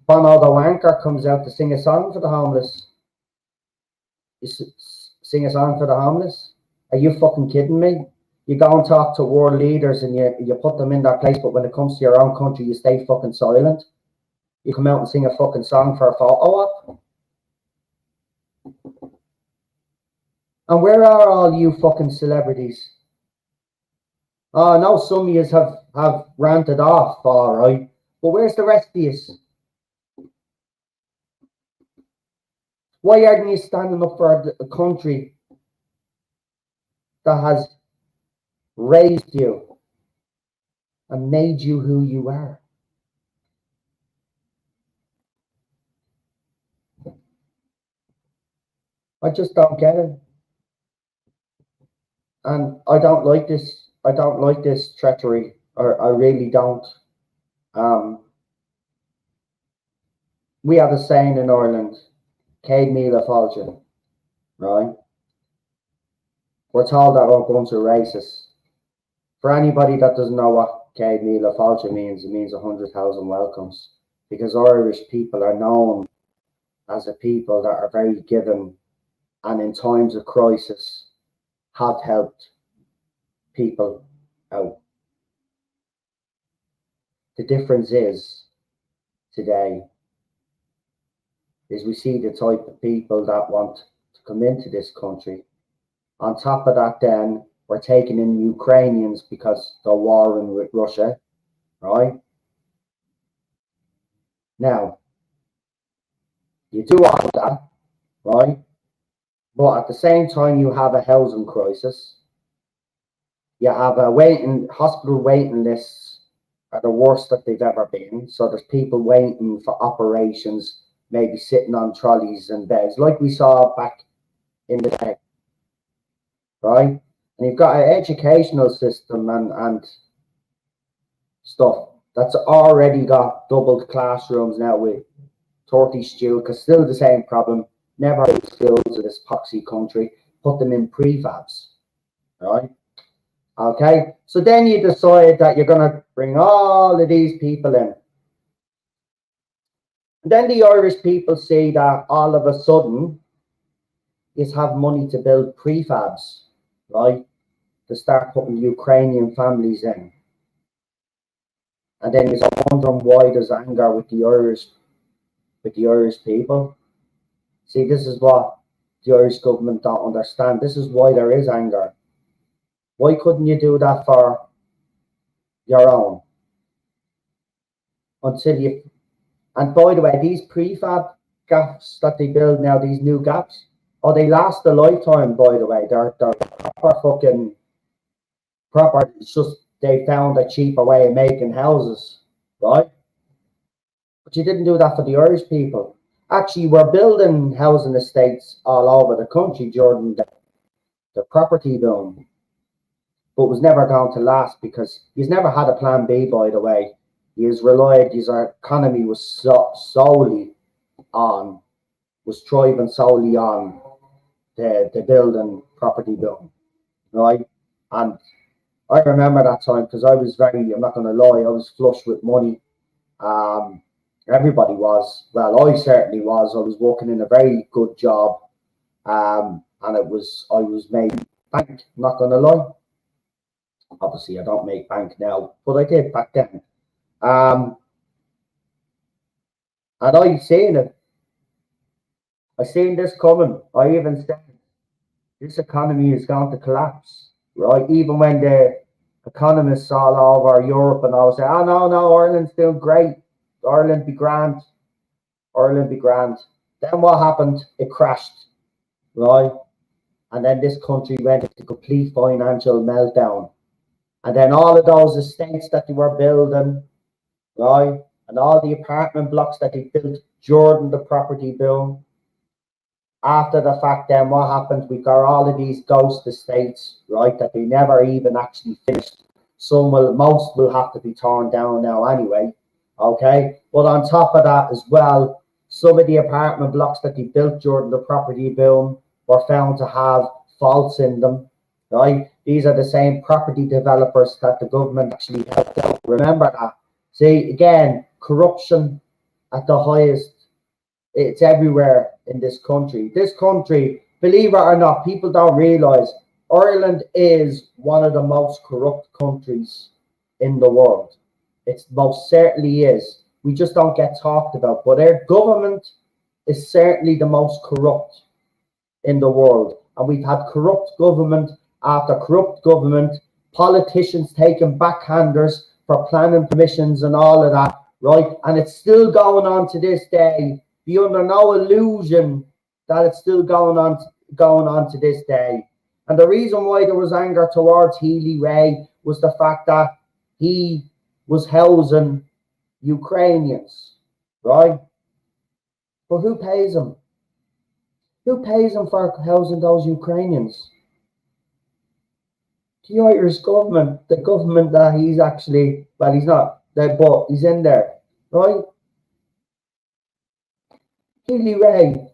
Bono the wanker comes out to sing a song for the homeless. You sing a song for the homeless? Are you fucking kidding me? You go and talk to world leaders and you put them in their place, but when it comes to your own country, you stay fucking silent. You come out and sing a fucking song for a photo op. And where are all you fucking celebrities? Oh, no, some of you have ranted off, all right. But where's the rest of you? Why aren't you standing up for a country that has raised you and made you who you are? I just don't get it. And I don't like this. I don't like this treachery. I really don't. We have a saying in Ireland, Céad Míle Fáilte, right? We're told that we're a bunch of racists. For anybody that doesn't know what Céad Míle Fáilte means, it means 100,000 welcomes. Because Irish people are known as a people that are very giving and in times of crisis have helped people out. The difference is today is we see the type of people that want to come into this country. On top of that, then we're taking in Ukrainians because they're warring with Russia, right? Now, you do all of that, right? But at the same time, you have a housing crisis. You have a hospital waiting lists are the worst that they've ever been. So there's people waiting for operations, maybe sitting on trolleys and beds, like we saw back in the day, right? And you've got an educational system and stuff that's already got doubled classrooms now with 30 students, because still the same problem. Never had schools in this poxy country. Put them in prefabs, right? Okay, so then you decide that you're going to bring all of these people in. And then the Irish people see that all of a sudden is have money to build prefabs, right? To start putting Ukrainian families in. And then you're wondering why there's anger with the Irish people. See, this is what the Irish government don't understand. This is why there is anger. Why couldn't you do that for your own? Until you, and by the way, these prefab gaps that they build now, these new gaps, oh, they last a lifetime, by the way. They're proper. It's just they found a cheaper way of making houses, right? But you didn't do that for the Irish people. Actually, we're building housing estates all over the country during the property boom, but was never going to last because he's never had a plan B, by the way. His economy was thriving solely on the building property boom, right? And I remember that time because I was I'm not going to lie, I was flush with money. Everybody was. Well, I certainly was. I was working in a very good job, and I was made bank. Not going to lie. Obviously, I don't make bank now, but I did back then. And I seen it. I seen this coming. I even said this economy is going to collapse, right? Even when the economists all over Europe and all say, "Oh no, Ireland's doing great. Ireland be grand. Ireland be grand." Then what happened? It crashed, right? And then this country went into complete financial meltdown. And then all of those estates that they were building, right? And all the apartment blocks that they built during the property boom. After the fact, then what happened? We got all of these ghost estates, right? That they never even actually finished. Most will have to be torn down now anyway. Okay. But on top of that as well, some of the apartment blocks that they built during the property boom were found to have faults in them, right? These are the same property developers that the government actually helped out. Remember that. See, again, corruption at the highest. It's everywhere in this country. This country, believe it or not, people don't realize Ireland is one of the most corrupt countries in the world. It most certainly is. We just don't get talked about. But our government is certainly the most corrupt in the world. And we've had corrupt government after corrupt government, politicians taking backhanders for planning permissions and all of that, right? And it's still going on to this day. Be under no illusion that it's still going on to this day. And the reason why there was anger towards Healy Rae was the fact that he was housing Ukrainians, right? But who pays him? Who pays him for housing those Ukrainians? The Irish government, the government that he's actually, well, he's not there, but he's in there, right? Healy Rae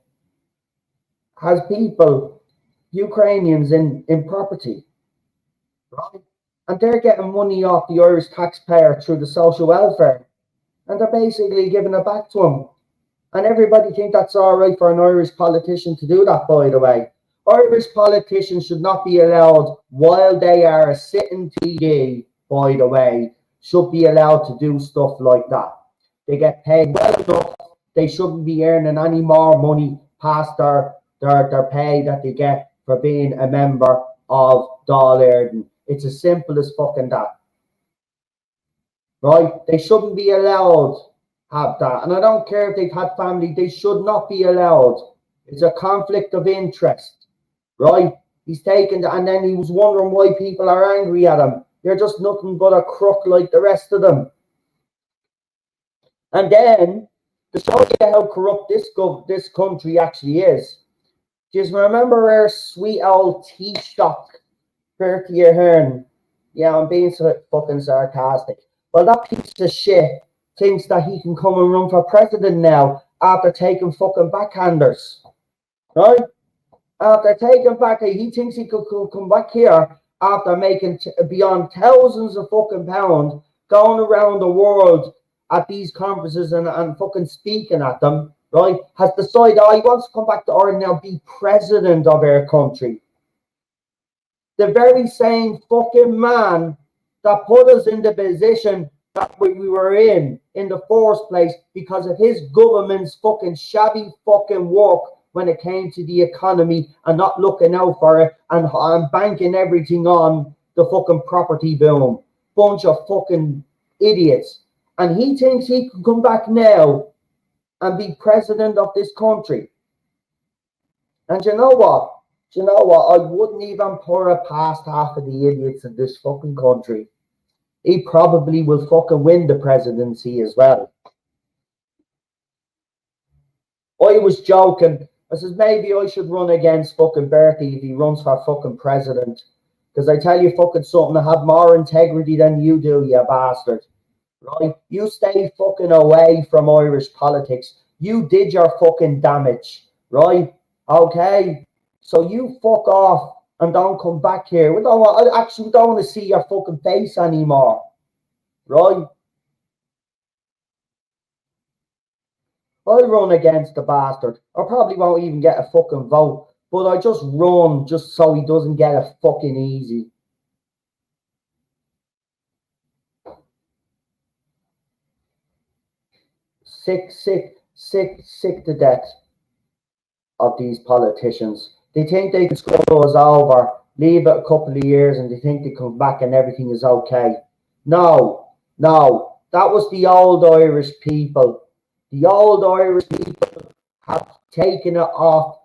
has people, Ukrainians in property, right? And they're getting money off the Irish taxpayer through the social welfare. And they're basically giving it back to him. And everybody think that's all right for an Irish politician to do that, by the way. Irish politicians should not be allowed, while they are a sitting TD, by the way, should be allowed to do stuff like that. They get paid well enough. They shouldn't be earning any more money past their pay that they get for being a member of Dail. It's as simple as fucking that. Right? They shouldn't be allowed to have that. And I don't care if they've had family, they should not be allowed. It's a conflict of interest. Right? He's taken that, and then he was wondering why people are angry at him. They're just nothing but a crook like the rest of them. And then, to show you how corrupt this country actually is, just remember our sweet old Taoiseach, Bertie Ahern. Yeah, I'm being so fucking sarcastic. Well, that piece of shit thinks that he can come and run for president now after taking fucking backhanders. Right? After taking back, he thinks he could come back here after making beyond thousands of fucking pounds, going around the world at these conferences and fucking speaking at them, right? Has decided, he wants to come back to Ireland now, be president of our country. The very same fucking man that put us in the position that we were in the first place because of his government's fucking shabby fucking work when it came to the economy and not looking out for it and banking everything on the fucking property boom. Bunch of fucking idiots. And he thinks he can come back now and be president of this country. And you know what? I wouldn't even put it past half of the idiots in this fucking country. He probably will fucking win the presidency as well. I was joking. I says, maybe I should run against fucking Bertie if he runs for fucking president. Because I tell you fucking something, I have more integrity than you do, you bastard. Right? You stay fucking away from Irish politics. You did your fucking damage. Right? Okay? So you fuck off and don't come back here. I actually don't want to see your fucking face anymore. Right? I'll run against the bastard. I probably won't even get a fucking vote. But I just run just so he doesn't get it fucking easy. sick to death of these politicians. They think they can screw us over, leave it a couple of years, and they think they come back and everything is okay. No, no, that was the old Irish people. The old Irish people have taken it off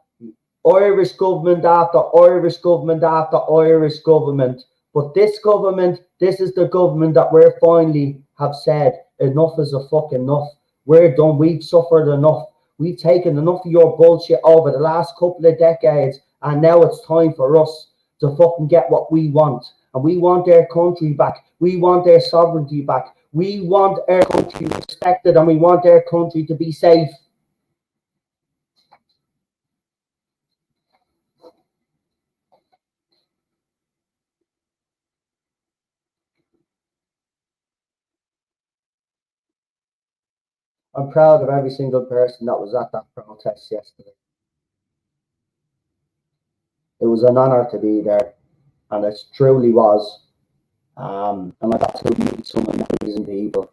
Irish government after Irish government after Irish government. But this government, this is the government that we're finally have said enough is a fucking enough. We're done. We've suffered enough. We've taken enough of your bullshit over the last couple of decades, and now it's time for us to fucking get what we want. And we want our country back. We want our sovereignty back. We want our country respected, and we want our country to be safe. I'm proud of every single person that was at that protest yesterday. It was an honour to be there, and it truly was. And I got to meet some amazing people.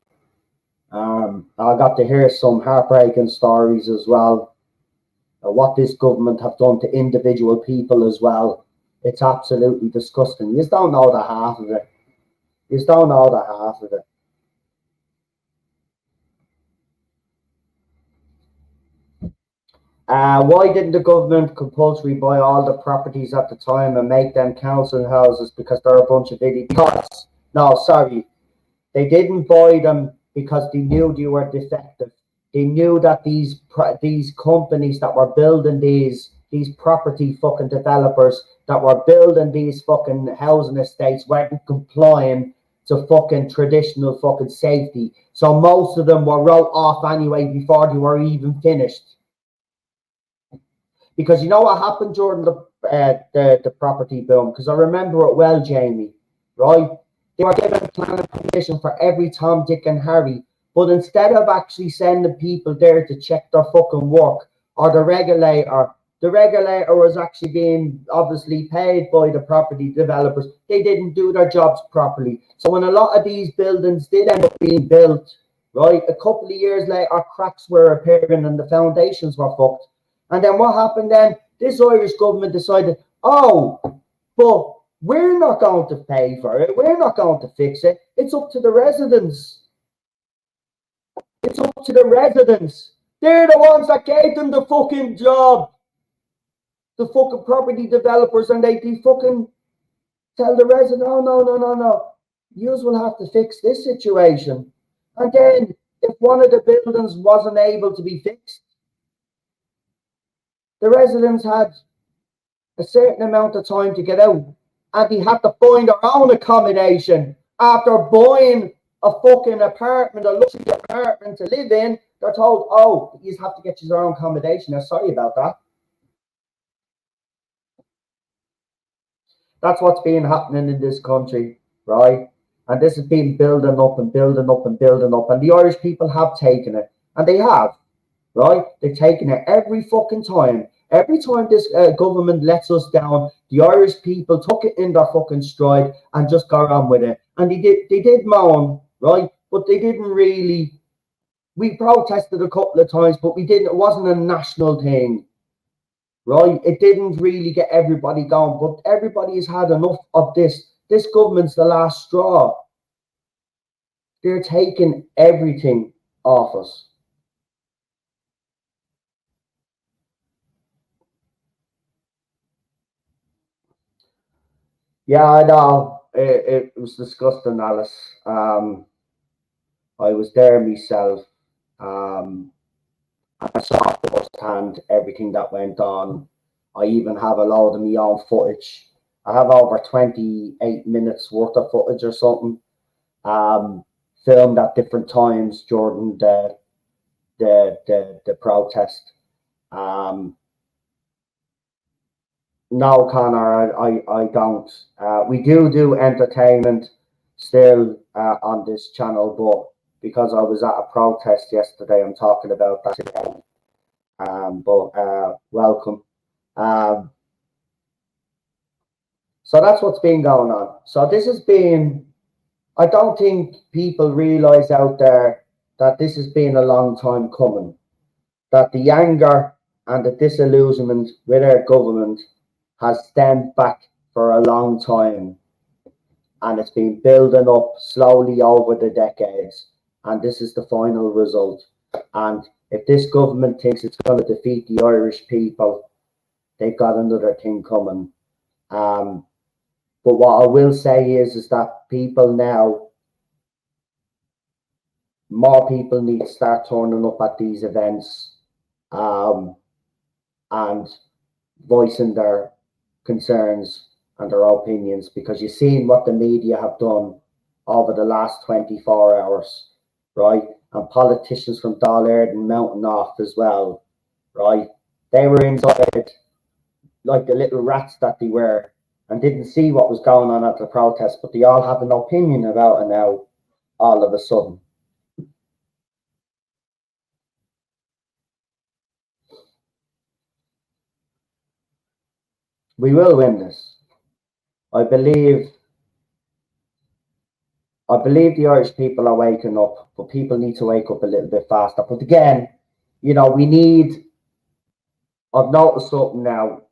I got to hear some heartbreaking stories as well. What this government have done to individual people as well. It's absolutely disgusting. You just don't know the half of it. You just don't know the half of it. Why didn't the government compulsory buy all the properties at the time and make them council houses? Because they're a bunch of idiots. No, sorry. They didn't buy them because they knew they were defective. They knew that these companies that were building these property fucking developers that were building these fucking housing estates weren't complying to fucking traditional fucking safety. So most of them were wrote off anyway before they were even finished. Because you know what happened during the property boom? Because I remember it well, Jamie, right? They were given planning permission for every Tom, Dick, and Harry. But instead of actually sending people there to check their fucking work, or the regulator was actually being obviously paid by the property developers. They didn't do their jobs properly. So when a lot of these buildings did end up being built, right, a couple of years later, cracks were appearing and the foundations were fucked. And then what happened then? This Irish government decided, oh, but we're not going to pay for it. We're not going to fix it. It's up to the residents. It's up to the residents. They're the ones that gave them the fucking job. The fucking property developers, and they fucking tell the residents, no. Yous will have to fix this situation. And then if one of the buildings wasn't able to be fixed, the residents had a certain amount of time to get out, and they had to find their own accommodation after buying a fucking apartment, a luxury apartment to live in. They're told, oh, you have to get your own accommodation. I'm sorry about that. That's what's been happening in this country, right? And this has been building up and building up and building up. And the Irish people have taken it, and they have. Right? They've taken it every fucking time. Every time this government lets us down, the Irish people took it in their fucking stride and just got on with it. And they did moan, right? But they didn't really. We protested a couple of times, but we didn't. It wasn't a national thing, right? It didn't really get everybody going. But everybody has had enough of this. This government's the last straw. They're taking everything off us. Yeah, I know. It was disgusting, Alice. I was there myself. I saw firsthand everything that went on. I even have a load of my own footage. I have over 28 minutes worth of footage or something. Filmed at different times during the protest. No, Connor, I don't. We do entertainment still on this channel, but because I was at a protest yesterday, I'm talking about that today. But welcome. Um, so that's what's been going on. So this has been. I don't think people realize out there that this has been a long time coming, that the anger and the disillusionment with our government has stemmed back for a long time, and it's been building up slowly over the decades, and this is the final result. And if this government thinks it's going to defeat the Irish people, they've got another thing coming. But what I will say is that people now, more people need to start turning up at these events, and voicing their concerns and their opinions, because you've seen what the media have done over the last 24 hours, right? And politicians from Dail and mounting off as well, right? They were inside like the little rats that they were and didn't see what was going on at the protest, but they all have an opinion about it now all of a sudden. We will win this. I believe the Irish people are waking up, but people need to wake up a little bit faster. But again, you know, we need, I've noticed something now.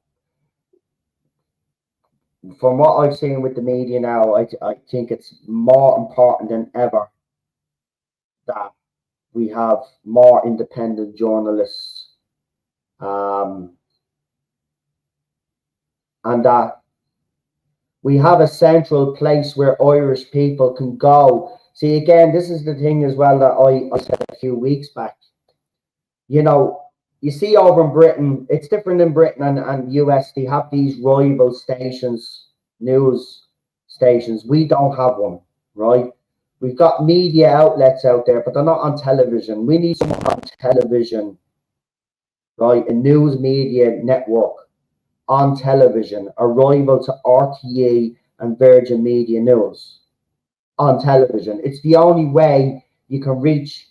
From what I've seen with the media now, I think it's more important than ever that we have more independent journalists, and that we have a central place where Irish people can go. See, again, this is the thing as well that I said a few weeks back. You know, you see over in Britain, it's different in Britain and US. They have these rival stations, news stations. We don't have one, right? We've got media outlets out there, but they're not on television. We need someone on television, right? A news media network on television, a rival to RTE and Virgin Media News on television. It's the only way you can reach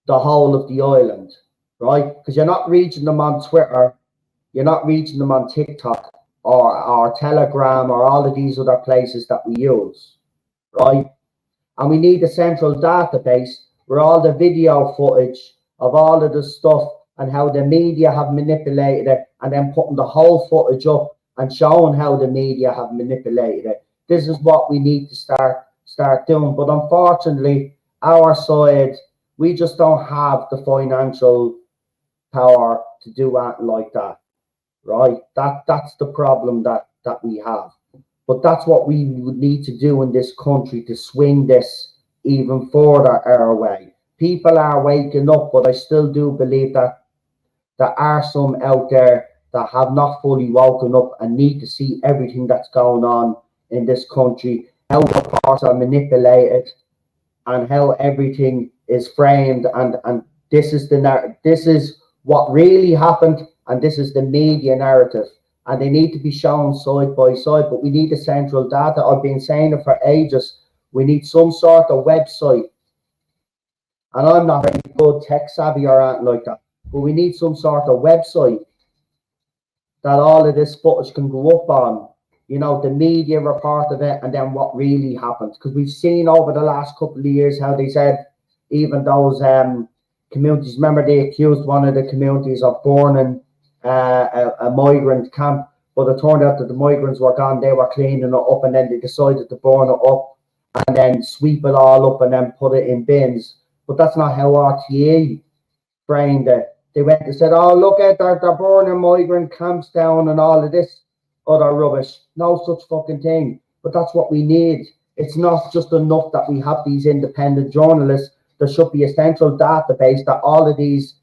the whole of the island, right? Because you're not reaching them on Twitter, you're not reaching them on TikTok or Telegram or all of these other places that we use, right? And we need a central database where all the video footage of all of the stuff and how the media have manipulated it, and then putting the whole footage up and showing how the media have manipulated it. This is what we need to start doing. But unfortunately, our side, we just don't have the financial power to do that like that, right? That's the problem that we have. But that's what we would need to do in this country to swing this even further our way. People are waking up, but I still do believe that there are some out there that have not fully woken up and need to see everything that's going on in this country, how reports are manipulated, and how everything is framed, and this is this is what really happened, and this is the media narrative, and they need to be shown side by side. But we need the central data. I've been saying it for ages. We need some sort of website, and I'm not very good tech savvy or anything like that, but we need some sort of website that all of this footage can go up on, you know, the media report of it, and then what really happened. Because we've seen over the last couple of years how they said even those communities, remember they accused one of the communities of burning a migrant camp, but it turned out that the migrants were gone, they were cleaning it up, and then they decided to burn it up and then sweep it all up and then put it in bins. But that's not how RTE framed it. They went and said, oh, look at they're burning migrant camps down and all of this other rubbish. No such fucking thing. But that's what we need. It's not just enough that we have these independent journalists. There should be a central database that all of these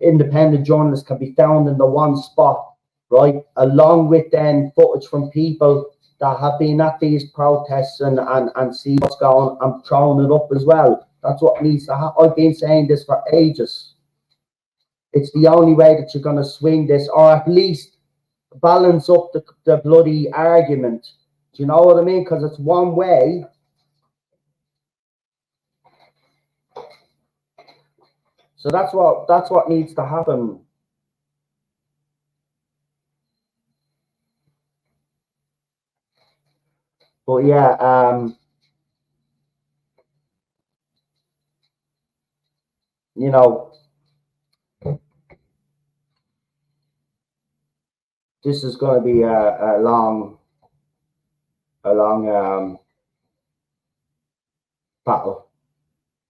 independent journalists can be found in the one spot, right? Along with then footage from people that have been at these protests and see what's going on and throwing it up as well. That's what needs to happen. I've been saying this for ages. It's the only way that you're going to swing this, or at least balance up the bloody argument. Do you know what I mean? Because it's one way. So that's what needs to happen. But yeah, you know, this is going to be a long battle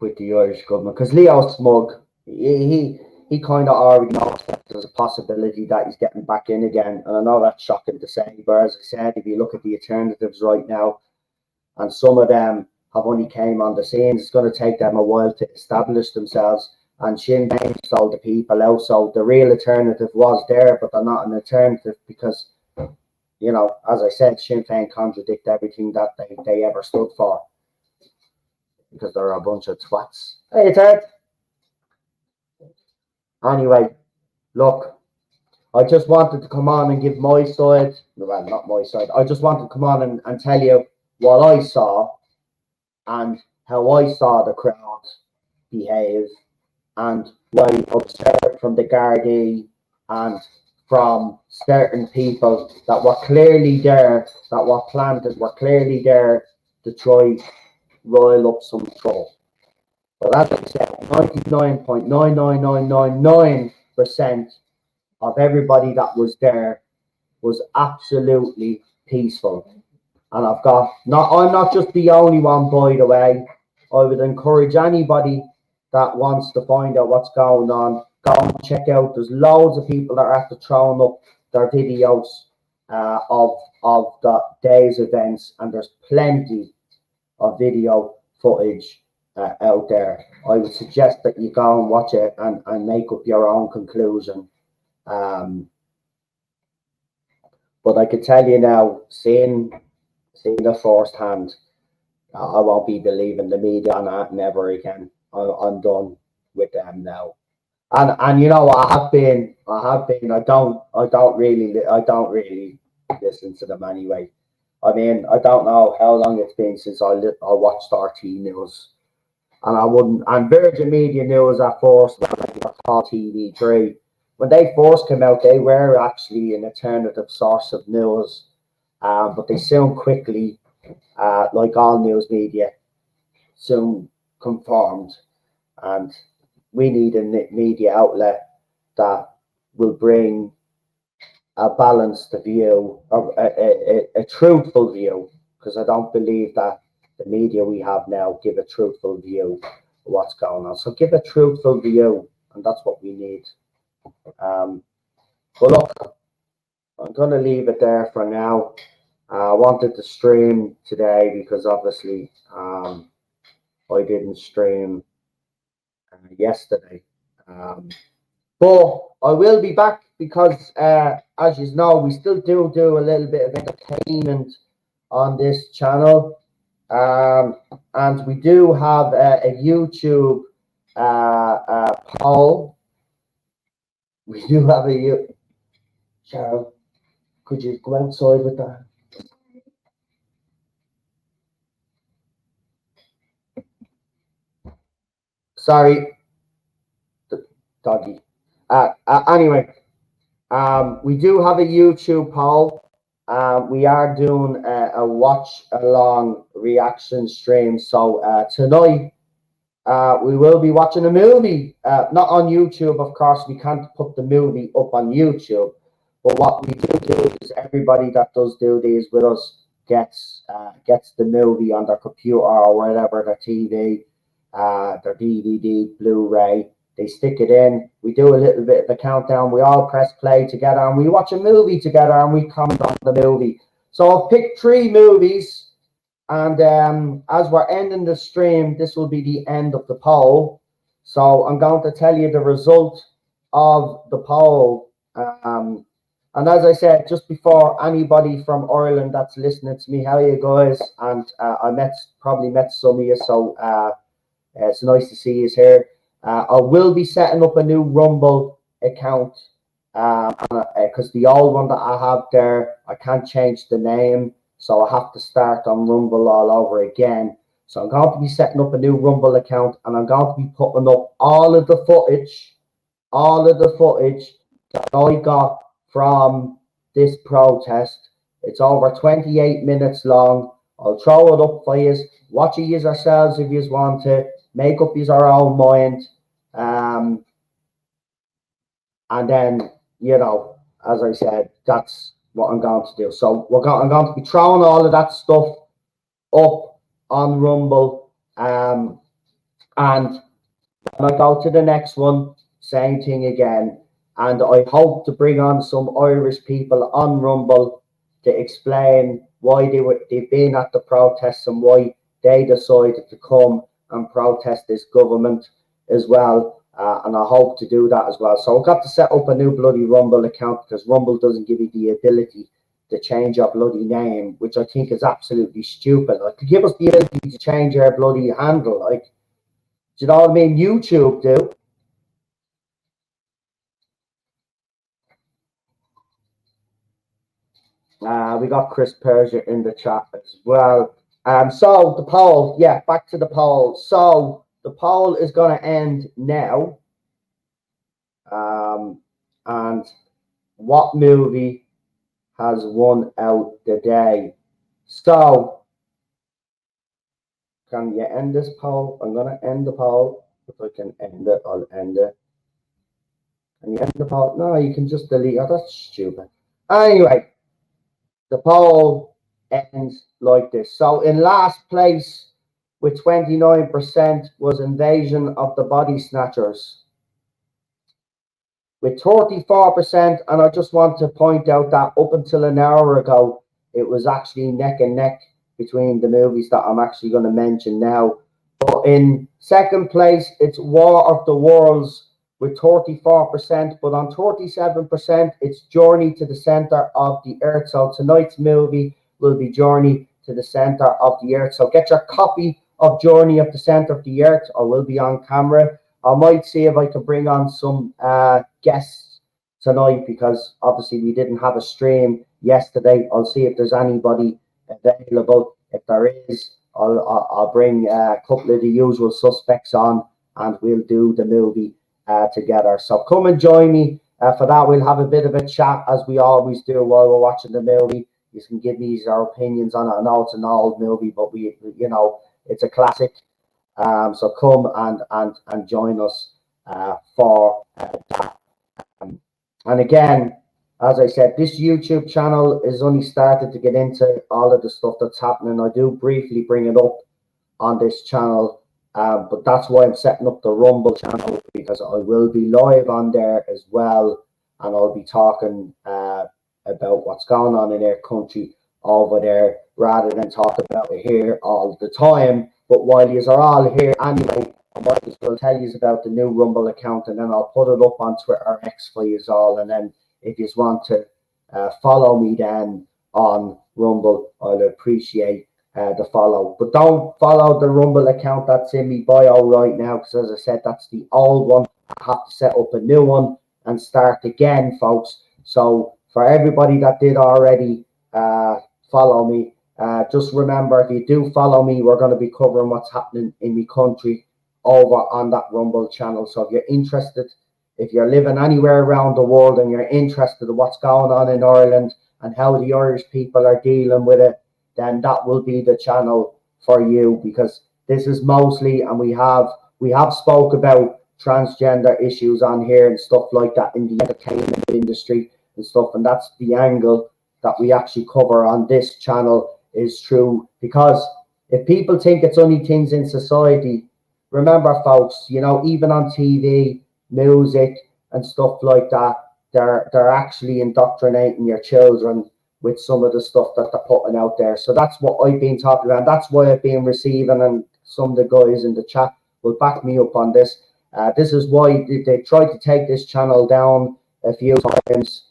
with the Irish government, because Leo's smug. He kind of already knows that there's a possibility that he's getting back in again, and I know that's shocking to say, but as I said, if you look at the alternatives right now, and some of them have only came on the scene, it's going to take them a while to establish themselves. And Sinn Féin sold the people out, so the real alternative was there, but they're not an alternative because, you know, as I said, Sinn Féin contradict everything that they ever stood for, because they're a bunch of twats. Hey, Ted. Anyway, look, I just wanted to come on and give my side. Well, not my side. I just wanted to come on and tell you what I saw and how I saw the crowd behave, and what I observed from the Gardaí and from certain people that were clearly there, that were planted, were clearly there to try rile up some trouble. But as I said, 99.99999% of everybody that was there was absolutely peaceful. And I'm not just the only one, by the way. I would encourage anybody that wants to find out what's going on, go and check out. There's loads of people that are after throwing up their videos of the day's events, and there's plenty of video footage out there. I would suggest that you go and watch it and make up your own conclusion. But I could tell you now, seeing it firsthand, I won't be believing the media on that never again. I'm done with them now. And you know, I have been. I don't really listen to them anyway. I mean, I don't know how long it's been since I watched RT News, and I wouldn't. And Virgin Media News at first, like called TV3, when they first came out, they were actually an alternative source of news, but they soon quickly, like all news media, soon conformed, and we need a media outlet that will bring a balanced view, a truthful view, because I don't believe that the media we have now give a truthful view of what's going on. So give a truthful view, and that's what we need. But look, I'm going to leave it there for now. I wanted to stream today because obviously I didn't stream yesterday. But I will be back because, as you know, we still do a little bit of entertainment on this channel. And we do have a YouTube poll. We do have a Cheryl, could you go outside with that? Sorry, the doggy. Anyway, we do have a YouTube poll. We are doing a watch along reaction stream. So tonight we will be watching a movie. Not on YouTube, of course. We can't put the movie up on YouTube. But what we do is everybody that does do these with us gets the movie on their computer or whatever, their TV, their DVD, Blu-ray. They stick it in. We do a little bit of a countdown. We all press play together and we watch a movie together and we comment on the movie. So I've picked 3 movies, and as we're ending the stream, this will be the end of the poll. So I'm going to tell you the result of the poll. And as I said, just before, anybody from Ireland that's listening to me, how are you guys? And I probably met some of you, so it's nice to see you here. I will be setting up a new Rumble account because the old one that I have there, I can't change the name, so I have to start on Rumble all over again. So I'm going to be setting up a new Rumble account, and I'm going to be putting up all of the footage that I got from this protest. It's over 28 minutes long. I'll throw it up for you. Watch it yourselves if you want to. Make up your own mind. And then, you know, as I said, that's what I'm going to do. So I'm going to be throwing all of that stuff up on Rumble. And when I go to the next one, same thing again. And I hope to bring on some Irish people on Rumble to explain why they've been at the protests and why they decided to come and protest this government as well. And I hope to do that as well. So I've got to set up a new bloody Rumble account because Rumble doesn't give you the ability to change your bloody name, which I think is absolutely stupid. Like, to give us the ability to change our bloody handle, like, do you know what I mean? YouTube do. We got Chris Persia in the chat as well. So the poll, yeah, back to the poll. So the poll is going to end now. And what movie has won out the day? So can you end this poll? I'm going to end the poll. If I can end it, I'll end it. Can you end the poll? No, you can just delete it. That's stupid. Anyway, the poll ends like this. So in last place with 29% was Invasion of the Body Snatchers with 34%. And I just want to point out that up until an hour ago, it was actually neck and neck between the movies that I'm actually going to mention now. But in second place, it's War of the Worlds with 34%, but on 37%, it's Journey to the Center of the Earth. So tonight's movie will be Journey to the Center of the Earth. So get your copy of Journey of the Center of the Earth. I will be on camera. I might see if I can bring on some guests tonight because obviously we didn't have a stream yesterday. I'll see if there's anybody available. If there is, I'll bring a couple of the usual suspects on and we'll do the movie together. So come and join me for that. We'll have a bit of a chat as we always do while we're watching the movie. You can give me your opinions on it. I know it's an old movie, but you know, it's a classic. So come and join us for that. And again, as I said, this YouTube channel is only started to get into all of the stuff that's happening. I do briefly bring it up on this channel. But that's why I'm setting up the Rumble channel, because I will be live on there as well, and I'll be talking about what's going on in their country over there, rather than talk about it here all the time. But while you are all here anyway, I might as well tell you about the new Rumble account, and then I'll put it up on Twitter X for you all. And then if you want to follow me then on Rumble, I'd appreciate the follow. But don't follow the Rumble account that's in my bio right now, because as I said, that's the old one. I have to set up a new one and start again, folks. So for everybody that did already follow me, just remember, if you do follow me, we're going to be covering what's happening in my country over on that Rumble channel. So if you're interested, if you're living anywhere around the world and you're interested in what's going on in Ireland and how the Irish people are dealing with it, then that will be the channel for you, because this is mostly, and we have spoke about transgender issues on here and stuff like that in the entertainment industry and stuff, and that's the angle that we actually cover on this channel, is true. Because if people think it's only things in society, remember, folks, you know, even on TV, music and stuff like that, they're actually indoctrinating your children with some of the stuff that they're putting out there. So that's what I've been talking about. That's why I've been receiving, and some of the guys in the chat will back me up on this. This is why they tried to take this channel down a few times.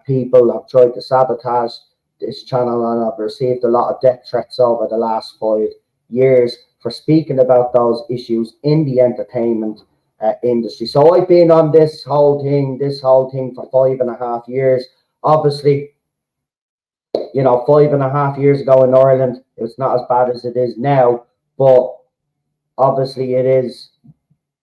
People have tried to sabotage this channel, and I've received a lot of death threats over the last 5 years for speaking about those issues in the entertainment industry. So I've been on this whole thing for 5.5 years. Obviously, you know, 5.5 years ago in Ireland, it was not as bad as it is now, but obviously it is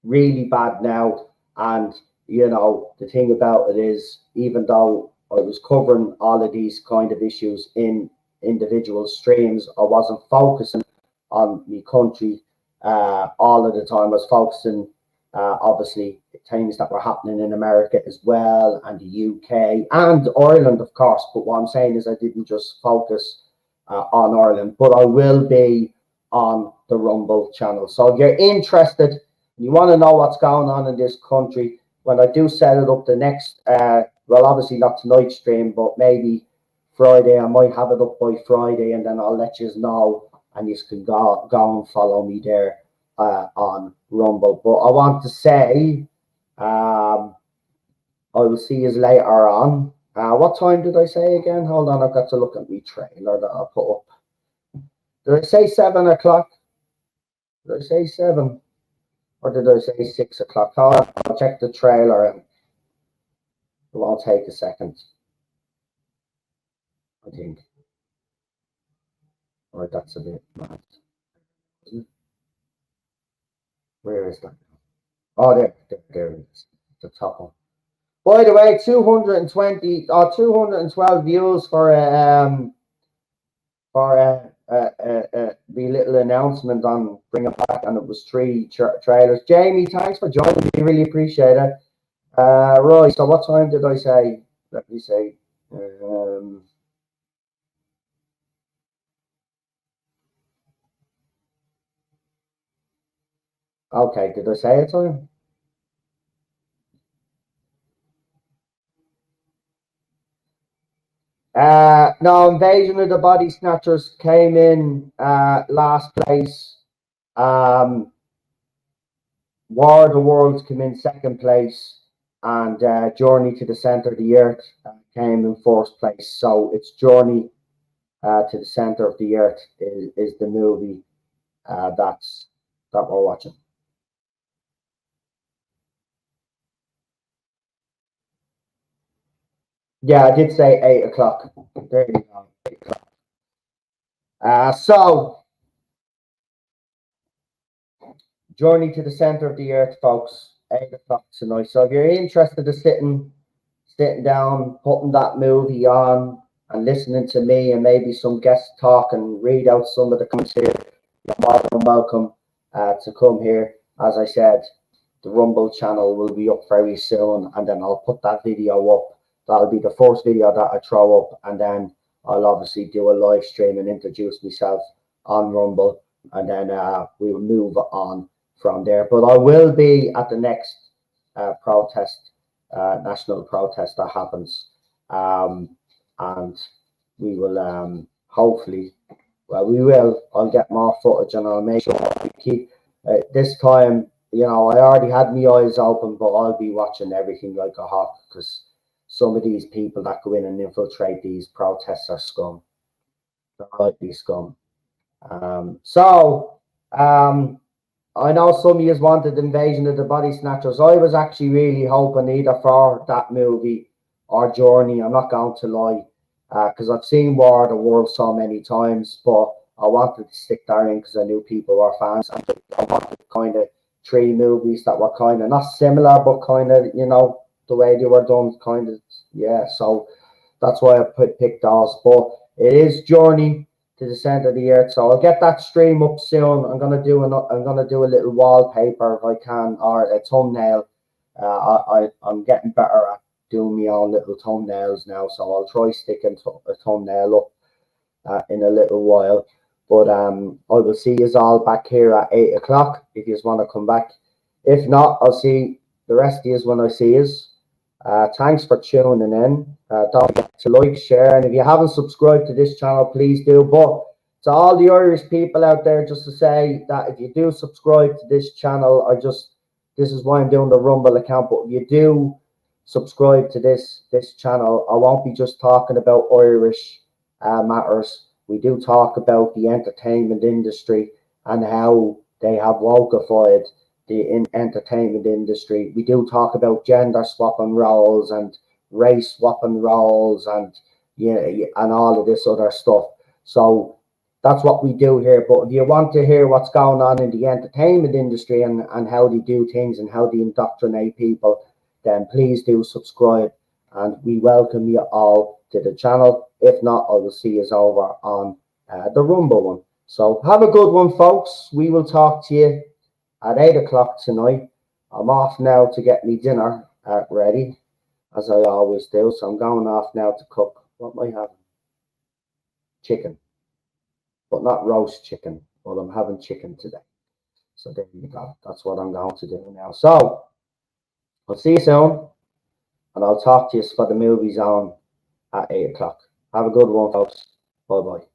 really bad now. And, you know, the thing about it is, even though I was covering all of these kind of issues in individual streams, I wasn't focusing on my country all of the time. I was focusing Obviously, things that were happening in America as well, and the UK and Ireland, of course. But what I'm saying is I didn't just focus on Ireland, but I will be on the Rumble channel. So if you're interested, you want to know what's going on in this country, when I do set it up the next, well, obviously not tonight's stream, but maybe Friday, I might have it up by Friday, and then I'll let you know, and you can go and follow me there on Rumble. But I want to say, I will see you later on. What time did I say again? Hold on, I've got to look at my trailer that I put up. Did I say 7 o'clock? Did I say 7? Or did I say 6 o'clock? I'll check the trailer and it won't take a second. I think. All right, that's a bit mad. Where is that? Oh, there it is. The top one. By the way, 220 or 212 views for the little announcement on bringing back, and it was 3 trailers. Jamie, thanks for joining me. Really appreciate it. Right, so what time did I say? Let me say. Okay, did I say a time? No, Invasion of the Body Snatchers came in last place. War of the Worlds came in second place, and Journey to the Center of the Earth came in fourth place. So it's Journey to the Center of the Earth is the movie that we're watching. Yeah, I did say 8 o'clock. There you go, 8 o'clock. So, Journey to the Center of the Earth, folks, 8 o'clock tonight. So if you're interested in sitting down, putting that movie on and listening to me and maybe some guests talk and read out some of the comments here, you're more than welcome to come here. As I said, the Rumble channel will be up very soon, and then I'll put that video up. That'll be the first video that I throw up, and then I'll obviously do a live stream and introduce myself on Rumble, and then we will move on from there. But I will be at the next protest, national protest that happens, and we will hopefully, well, we will. I'll get more footage, and I'll make sure we keep this time. You know, I already had my eyes open, but I'll be watching everything like a hawk, because some of these people that go in and infiltrate these protests are scum. They're rightly scum. I know some of you wanted Invasion of the Body Snatchers. I was actually really hoping either for that movie or Journey. I'm not going to lie, because I've seen War of the Worlds so many times, but I wanted to stick there in because I knew people were fans. I wanted kind of 3 movies that were kind of not similar, but kind of, you know, the way they were done, kind of, yeah. So that's why I picked those. But it is Journey to the Center of the Earth. So I'll get that stream up soon. I'm gonna do a little wallpaper if I can, or a thumbnail. I'm getting better at doing my own little thumbnails now, so I'll try sticking a thumbnail up in a little while. But I will see you all back here at 8 o'clock if you just want to come back. If not, I'll see the rest of you when I see you. Thanks for tuning in. Don't forget to like, share, and if you haven't subscribed to this channel, please do. But to all the Irish people out there, just to say that if you do subscribe to this channel, this is why I'm doing the Rumble account. But if you do subscribe to this channel, I won't be just talking about Irish matters. We do talk about the entertainment industry and how they have wokeified the entertainment industry. We do talk about gender swapping roles and race swapping roles, and and all of this other stuff. So that's what we do here. But if you want to hear what's going on in the entertainment industry and how they do things and how they indoctrinate people, then please do subscribe, and we welcome you all to the channel. If not, I will see you over on the Rumble one. So have a good one, folks. We will talk to you at 8 o'clock tonight, I'm off now to get me dinner ready, as I always do. So I'm going off now to cook. What am I having? Chicken, but not roast chicken. But I'm having chicken today. So there you go. That's what I'm going to do now. So I'll see you soon, and I'll talk to you for the movies on at 8 o'clock. Have a good one, folks. Bye bye.